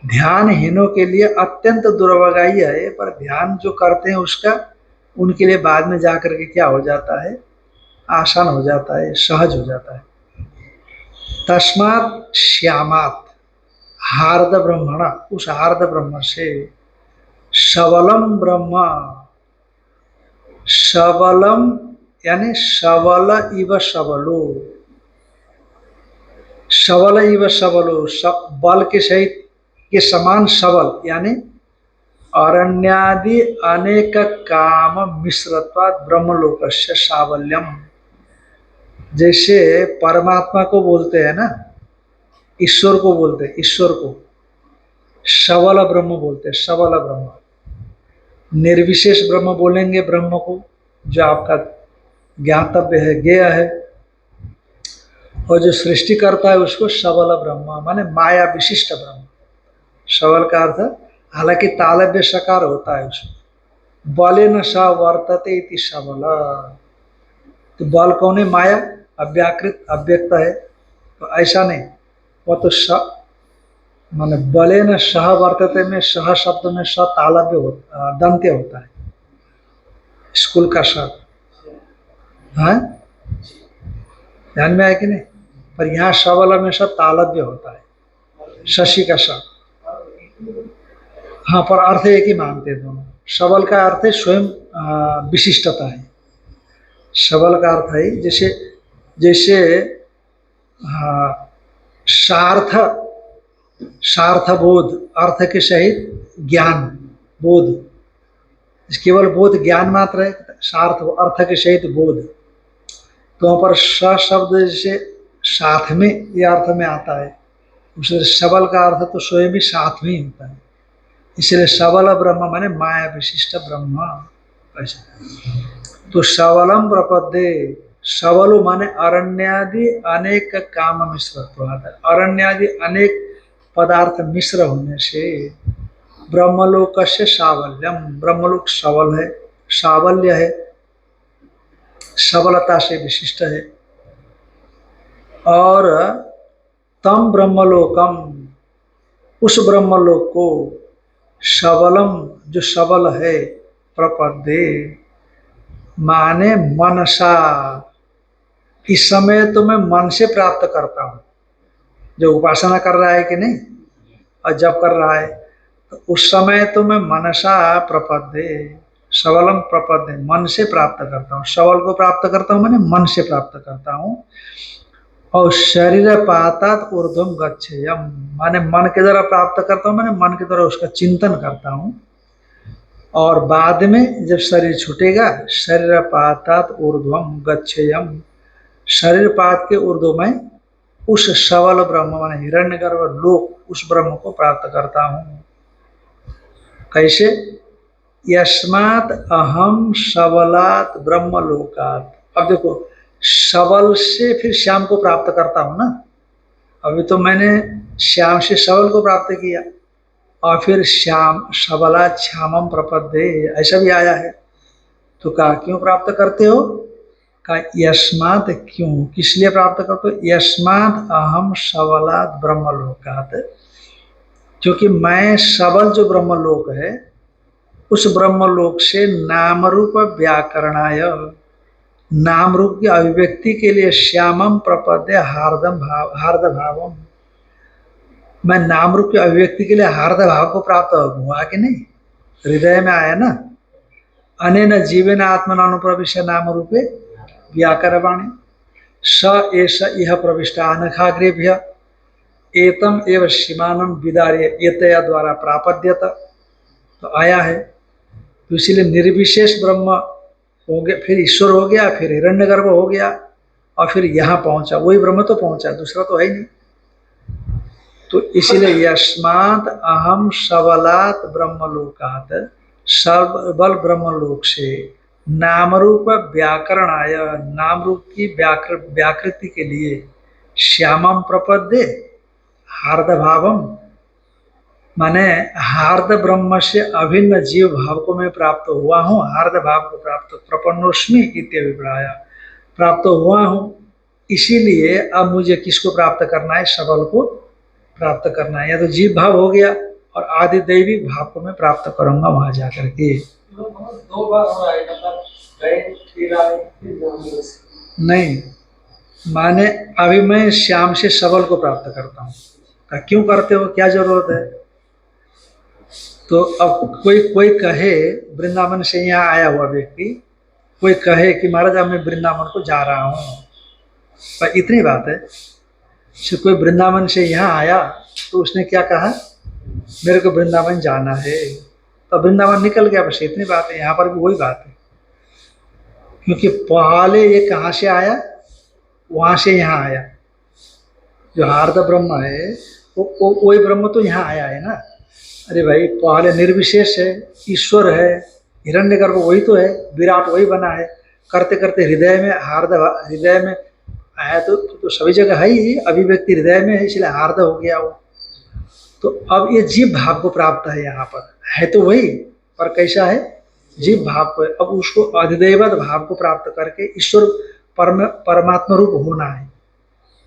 ध्यानहीनों के लिए अत्यंत दुर्वगाह्य है, पर ध्यान जो करते हैं उसका, उनके लिए बाद में जाकर के क्या हो जाता है? आसान हो जाता है, सहज हो जाता है। तस्मात् श्यामात् हार्द ब्रह्मण, उस हार्द ब्रह्म से, सबलम ब्रह्म, सबलम यानी सबल इव सबलो, सबल इव सबलो, बल के सहित के समान सबल, यानी अरण्यादि अनेक काम मिश्रत्वात् ब्रह्मलोकस्य सावल्यम। जैसे परमात्मा को बोलते हैं ना, ईश्वर को बोलते हैं, ईश्वर को सबल ब्रह्म बोलते हैं, सबल ब्रह्म। निर्विशेष ब्रह्म बोलेंगे ब्रह्म को, जो आपका ज्ञातव्य है, ज्ञेय है। और जो सृष्टि करता है उसको सबल ब्रह्म, माने माया विशिष्ट ब्रह्म। सबल का अर्थ हालांकि तालव्य सकार होता है उसमें। बले न स वर्तते इति सबल। तो बल कौन है? माया, अव्याकृत अव्यक्त है। तो ऐसा नहीं, वो तो स माने बले न सह वर्तते में सह शब्द में स तालव्य दंत्य होता है, स्कूल का स। हाँ, ध्यान में आया कि नहीं? पर यहाँ सबल में सब तालव्य होता है, शशि का स। हाँ, पर अर्थ एक ही मानते हैं दोनों। सबल का अर्थ है स्वयं विशिष्टता है। सबल का अर्थ है जैसे जैसे सार्थ, सार्थ बोध, अर्थ के सहित ज्ञान बोध। केवल बोध ज्ञान मात्र है, सार्थ अर्थ के सहित बोध। तो वहाँ पर स शब्द जैसे साथ में ये अर्थ में आता है, उससे सबल का अर्थ तो स्वयं भी साथ में ही होता है। इसलिए सबल ब्रह्म माने माया विशिष्ट ब्रह्म। ऐसा तो सबलम प्रपद्ये, सबलो माने अरण्यादि अनेक काम मिश्रत्वात्, अरण्यादि अनेक पदार्थ मिश्र होने से ब्रह्मलोक से सावल्यम, ब्रह्मलोक सबल है, सावल्य है, सबलता से विशिष्ट है। और तम ब्रह्मलोकम, उस ब्रह्मलोक को सबलम जो सबल है, प्रपद्ये माने मनसा, इस समय तो मैं मन से प्राप्त करता हूँ। जो उपासना कर रहा है कि नहीं और जब कर रहा है, तो उस समय तो मैं मनसा प्रपद्ये, सबलम प्रपद्ये, मन से प्राप्त करता हूँ। सबल को प्राप्त करता हूँ मैंने मन से प्राप्त करता हूँ। और शरीर पातात ऊर्ध्वम गच्छेयम, माने मन के द्वारा प्राप्त करता हूँ, मैंने मन के द्वारा उसका चिंतन करता हूँ। और बाद में जब शरीर छूटेगा, शरीर पातात ऊर्ध्वम गच्छेयम, शरीर पात के ऊर्ध्व में उस सबल ब्रह्म माने हिरण्यगर्भ लोक, उस ब्रह्म को प्राप्त करता हूँ। कैसे? यस्मात् अहम सबलात् ब्रह्मलोकात्। अब देखो, सबल से फिर श्याम को प्राप्त करता हूँ ना। अभी तो मैंने श्याम से सबल को प्राप्त किया, और फिर श्याम सबला श्यामम प्रपद्ये, ऐसा भी आया है। तो कहा क्यों प्राप्त करते हो? कहा यस्मात्, क्यों, किस लिए प्राप्त करते हो? यस्मात् अहम सबलात् ब्रह्मलोकात्, क्योंकि मैं सबल जो ब्रह्मलोक है, उस ब्रह्मलोक से नाम रूप व्याकरणाय, नाम रूप की अभिव्यक्ति के लिए श्यामम प्रपद्ये हार्दम भाव, हार्द भावम, मैं नाम रूप की अभिव्यक्ति के लिए हार्द भाव को प्राप्त हुआ कि नहीं? हृदय में आया ना, अनेन जीवेन आत्मन अनुप्रविश्य नाम रूपे व्याकरवाणी स एष इह प्रविष्ट अनखाग्रेभ्य एतम एव सीमानम विदार्य एतया द्वारा प्रापद्यत। तो आया है, तो इसीलिए निर्विशेष ब्रह्म हो गया, फिर ईश्वर हो गया, फिर हिरण्यगर्भ हो गया, और फिर यहाँ पहुंचा, वही ब्रह्म तो पहुंचा, दूसरा तो है ही नहीं। तो इसीलिए यस्मात् अहम सबलात् ब्रह्मलोकात्, सबल ब्रह्मलोक से नाम रूप व्याकरणाय, नाम रूप की व्याकृति के लिए श्यामम प्रपद्ये हार्द भावम, माने हार्द ब्रह्म से अभिन्न जीव भाव को मैं प्राप्त हुआ हूँ, हार्द भाव को प्राप्त, प्रपन्नोस्मि इत्यभिप्राय, प्राप्त हुआ हूँ। इसीलिए अब मुझे किसको प्राप्त करना है? सबल को प्राप्त करना है। या तो जीव भाव हो गया, और आदि दैविक भाव को मैं प्राप्त करूंगा वहां जाकर के। दो बार हो रहा है, मतलब गए फिर आए फिर नहीं, माने अभी मैं श्याम से सबल को प्राप्त करता हूँ। क्यों करते हो, क्या जरूरत है? तो अब कोई कहे, वृंदावन से यहाँ आया हुआ व्यक्ति कोई कहे कि महाराज अब मैं वृंदावन को जा रहा हूँ, पर इतनी बात है, कोई वृंदावन से यहाँ आया तो उसने क्या कहा, मेरे को वृंदावन जाना है, तो वृंदावन निकल गया, बस इतनी बात है। यहाँ पर भी वही बात है, क्योंकि पहले ये कहाँ से आया, वहाँ से यहाँ आया। जो हार्द ब्रह्म है वो वही ब्रह्म तो यहाँ आया है ना। अरे भाई, पहले निर्विशेष है, ईश्वर है, हिरण्यगर्भ वही तो है, विराट वही बना है, करते करते हृदय में हार्द, हृदय में आया तो सभी जगह है ही, अभिव्यक्ति हृदय में है, इसलिए हार्द हो गया वो। तो अब ये जीव भाव को प्राप्त है, यहाँ पर है तो वही, पर कैसा है, जीव भाव को है। अब उसको अधिदैवत भाव को प्राप्त करके ईश्वर परमात्मा रूप होना है।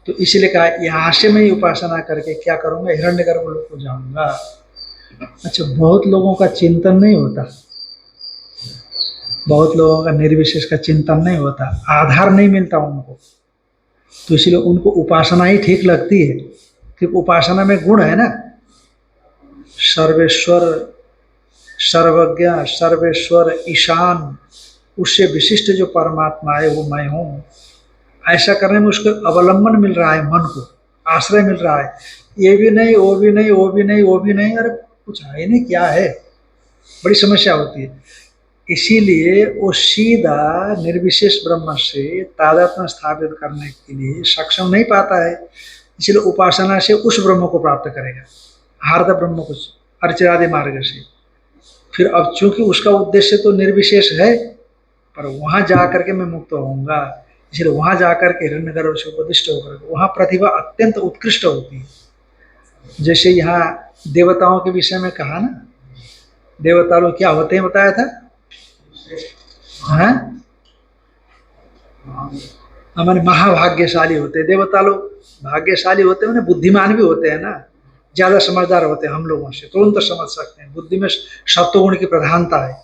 तो इसलिए कहा यहाँ से मैं उपासना करके क्या करूंगा, हिरण्यगर्भ लोक को जाऊंगा। अच्छा, बहुत लोगों का चिंतन नहीं होता, बहुत लोगों का निर्विशेष का चिंतन नहीं होता, आधार नहीं मिलता उनको, तो इसलिए उनको उपासना ही ठीक लगती है। क्योंकि उपासना में गुण है ना, सर्वेश्वर, सर्वज्ञ, सर्वेश्वर, ईशान, उससे विशिष्ट जो परमात्मा है वो मैं हूँ। ऐसा करने में उसको अवलंबन मिल रहा है, मन को आश्रय मिल रहा है। ये भी नहीं, वो भी नहीं, वो भी नहीं, वो भी नहीं, अरे कुछ है नहीं, क्या है, बड़ी समस्या होती है। इसीलिए वो सीधा निर्विशेष ब्रह्म से तादात्म्य स्थापित करने के लिए सक्षम नहीं पाता है। इसलिए उपासना से उस ब्रह्म को प्राप्त करेगा, हार्द ब्रह्म को, अर्चरादि मार्ग से। फिर अब चूंकि उसका उद्देश्य तो निर्विशेष है, पर वहां जा करके मैं मुक्त होऊंगा, इसलिए वहां जाकर के हिरण्यगर्भ से उपदिष्ट होकर वहां प्रतिभा अत्यंत उत्कृष्ट होती है। जैसे यहाँ देवताओं के विषय में कहा ना, देवता लोग क्या होते हैं बताया था, हैं, हमारे महाभाग्यशाली होते हैं देवता लोग। भाग्यशाली होते हैं, बुद्धिमान भी होते हैं ना, ज्यादा समझदार होते हैं हम लोगों से, तुरंत समझ सकते हैं, बुद्धि में सत्वगुण की प्रधानता है,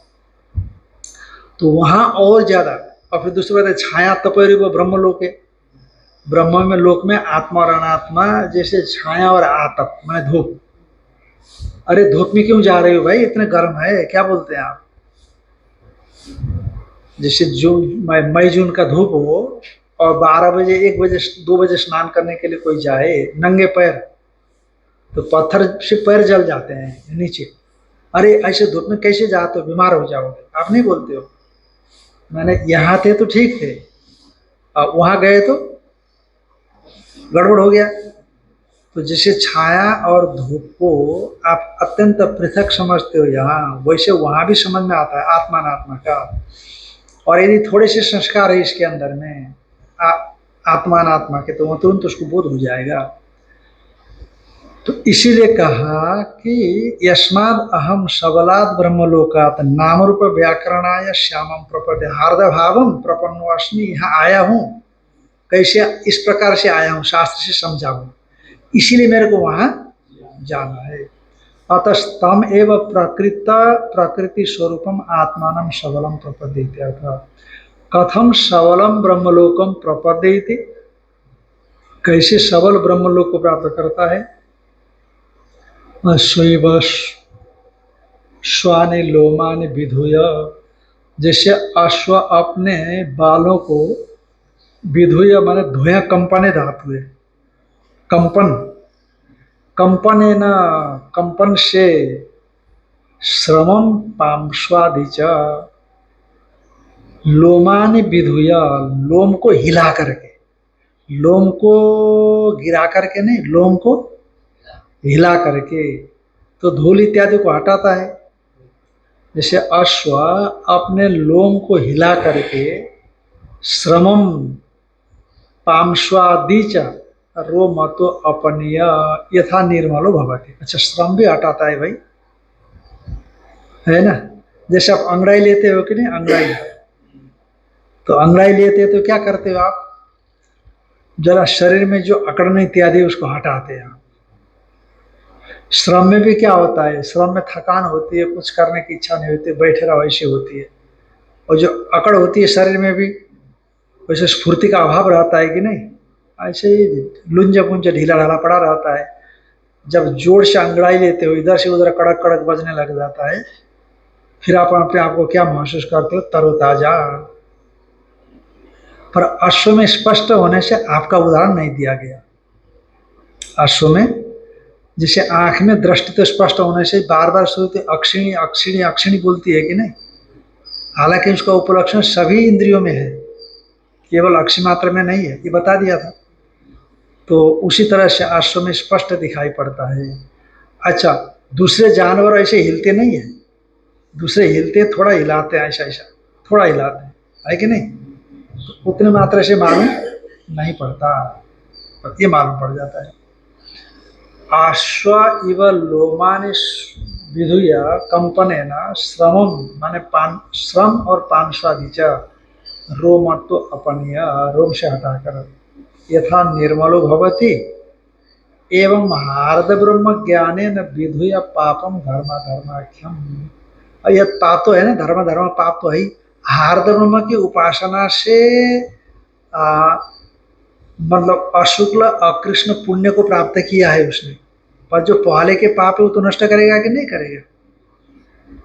तो वहां और ज्यादा। और फिर दूसरी बात है छाया तपरी वो ब्रह्मलोक है, ब्रह्म में लोक में आत्मा और अनात्मा जैसे छाया और आतप माने धूप। अरे धूप में क्यों जा रहे हो भाई, इतने गर्म है, क्या बोलते हैं आप। जैसे मई जून का धूप हो और 12 बजे 1 बजे 2 बजे स्नान करने के लिए कोई जाए नंगे पैर, तो पत्थर से पैर जल जाते हैं नीचे। अरे ऐसे धूप में कैसे जाते हो, बीमार हो जाओगे, आप नहीं बोलते हो। मैंने यहाँ थे तो ठीक थे, अब वहां गए तो गड़बड़ हो गया। तो जैसे छाया और धूप को आप अत्यंत पृथक समझते हो यहाँ, वैसे वहां भी समझ में आता है आत्मा अनात्मा का। और यदि थोड़े से संस्कार है इसके अंदर में आत्मा अनात्मा के, तो वह तुरंत उसको बोध हो जाएगा। तो इसीलिए कहा कि यस्माद अहम सबलाद ब्रह्मलोकात नाम रूप व्याकरणाय श्यामम प्रपदे हार्द भावम प्रपन्नो अस्मि, यहाँ आया हूँ कैसे, इस प्रकार से आया हूँ, शास्त्र से समझा हूँ, इसीलिए मेरे को वहां जाना है। अतस्तम एव प्रकृति स्वरूपम आत्मानम सबलम प्रपद्यते। कथम सबलम ब्रह्मलोकम प्रपद्यते, कैसे सबल ब्रह्मलोक को प्राप्त करता है। स्वैव श्वानि लोमानि विधुय, जैसे अश्व अपने बालों को, विधुय माने धुएं, कंपने धातु है, कंपन, कंपन है ना, कंपन से श्रमम पांश्वादिच लोमानि विधुय, लोम को हिला करके, लोम को गिरा करके नहीं, लोम को हिला करके, तो धूल इत्यादि को हटाता है। जैसे अश्व अपने लोम को हिला करके श्रमम पांश्वादिच रो मतो अपनीय यथा निर्मलो भवति। अच्छा, श्रम भी हटाता है भाई, है ना। जैसे आप अंगड़ाई लेते हो कि नहीं, अंगड़ाई, तो अंगड़ाई लेते हो तो क्या करते हो आप, जरा शरीर में जो अकड़न इत्यादि उसको हटाते हैं। श्रम में भी क्या होता है, श्रम में थकान होती है, कुछ करने की इच्छा नहीं होती, बैठे रहो ऐसी होती है। और जो अकड़ होती है शरीर में भी, वैसे स्फूर्ति का अभाव रहता है कि नहीं, ऐसे ही लुंजा पुंजा ढीला ढाला पड़ा रहता है। जब जोर से अंगड़ाई लेते हो, इधर से उधर कड़क कड़क बजने लग जाता है, फिर आप अपने आप को क्या महसूस करते हो, तरोताजा। पर अश्व में स्पष्ट होने से आपका उदाहरण नहीं दिया गया। अश्व में जैसे आंख में दृष्टि तो स्पष्ट होने से बार बार सोचते अक्षिणी अक्षिणी अक्षिणी बोलती है कि नहीं, हालांकि उसका उपलक्षण सभी इंद्रियों में है, केवल अक्षि मात्र में नहीं है, ये बता दिया था। तो उसी तरह से अश्व में स्पष्ट दिखाई पड़ता है। अच्छा, दूसरे जानवर ऐसे हिलते नहीं है, दूसरे हिलते थोड़ा हिलाते हैं, ऐसा ऐसा थोड़ा हिलाते हैं, है कि नहीं, तो उतने मात्रा से मालूम नहीं पड़ता, पर ये मालूम पड़ जाता है। आश्व इव लोमानि विधुया कंपनेन श्रमम माने पान श्रम और पांश्वादि च रोमत्व अपनीय रोम से हटाकर यथा निर्मलो भवति एवं हार्द ब्रह्म ज्ञाने न विधुया पापम धर्म धर्माख्यम। और यह पाप तो है ना, धर्म धर्म पाप तो है ही। हार्द ब्रह्म की उपासना से आ, मतलब अशुक्ल अकृष्ण पुण्य को प्राप्त किया है उसने, पर जो पहले के पाप है वो तो नष्ट करेगा कि नहीं करेगा।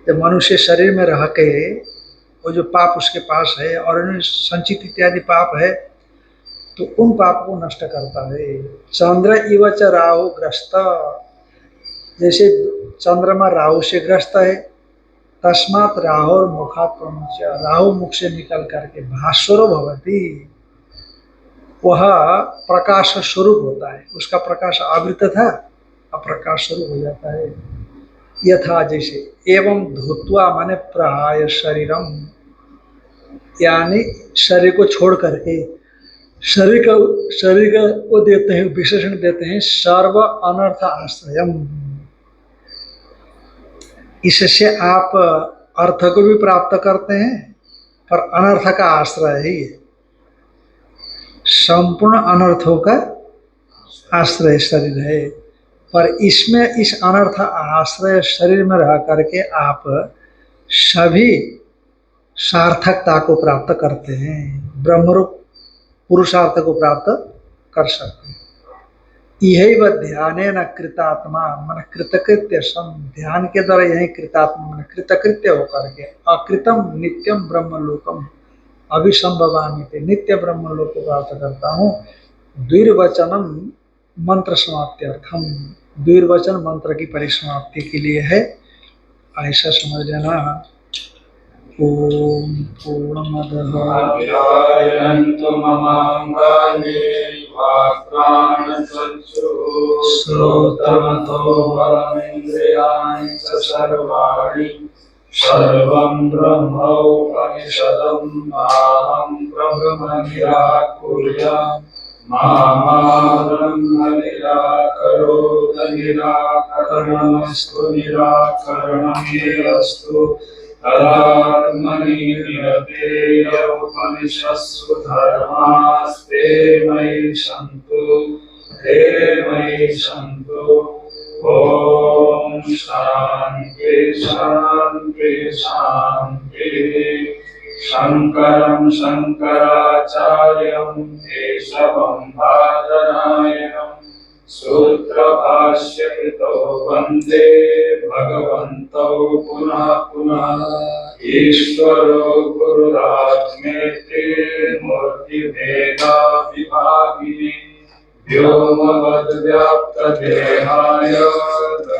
जब मनुष्य शरीर में रह के वो जो पाप उसके पास है और उन्हें संचित इत्यादि पाप है तो उन पाप को नष्ट करता है। चंद्र इव च राहु ग्रस्त, जैसे चंद्रमा राहु से ग्रस्त है, तस्मात राहु मुखात प्रमुच, राहु मुख से निकल करके भास्वरो भवती, वह प्रकाश स्वरूप होता है, उसका प्रकाश आवृत था अप्रकाश स्वरूप हो जाता है। यथा जैसे एवं धूत्वा माने प्रहाय शरीरम, यानी शरीर को छोड़ करके शरीर का वो देते हैं, विशेषण देते हैं सर्व अनर्थ आश्रयम। इससे आप अर्थ को भी प्राप्त करते हैं पर अनर्थ का आश्रय ही है, संपूर्ण अनर्थों का आश्रय शरीर है। पर इसमें इस अनर्थ आश्रय शरीर में रह करके आप सभी सार्थकता को प्राप्त करते हैं, ब्रह्मरूप पुरुषार्थ को प्राप्त कर सकते हैं। यही वह ध्यान न कृतात्मा मन कृतकृत्य सम, ध्यान के द्वारा यही कृतात्मा मन कृतकृत्य होकर के अकृतम नित्यम ब्रह्मलोकम अभिसंभवामि, नित्य ब्रह्मलोक को प्राप्त करता हूँ। द्विर्वचनम मंत्र समाप्त्यर्थम, द्विर्वचन मंत्र की परिसमाप्ति के लिए है, ऐसा समझ लेना। ओम पूर्णमदः अध्यायन्तु ममाङ्गानि वाक्प्राणचक्षुः श्रोत्रमतो बलमिन्द्रियाणि च सर्वाणि सर्वं ब्रह्मोपनिषदं माहं ब्रह्म निराकुर्याम्। मा ब्रह्म निराकरोत् निराकरणमस्तु निराकरणमेवस्तु तदात्मनि निरतेय उपनिषत्सु धर्मास्ते मयि सन्तु ते मयि सन्तु। ॐ शान्ति शान्ति शान्तिः। शङ्करं शङ्कराचार्यं केशवं बादरायणं सूत्रभाष्यकृतो वन्दे भगवन्तौ पुनः पुनः। ईश्वरो गुरुरात्मेति मूर्तिभेदा विभागिनि व्योमवद्व्याप्तदेहाय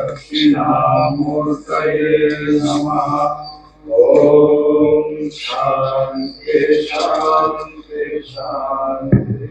दक्षिणामूर्तये नमः। ॐ शान्ति शान्ति शान्ति।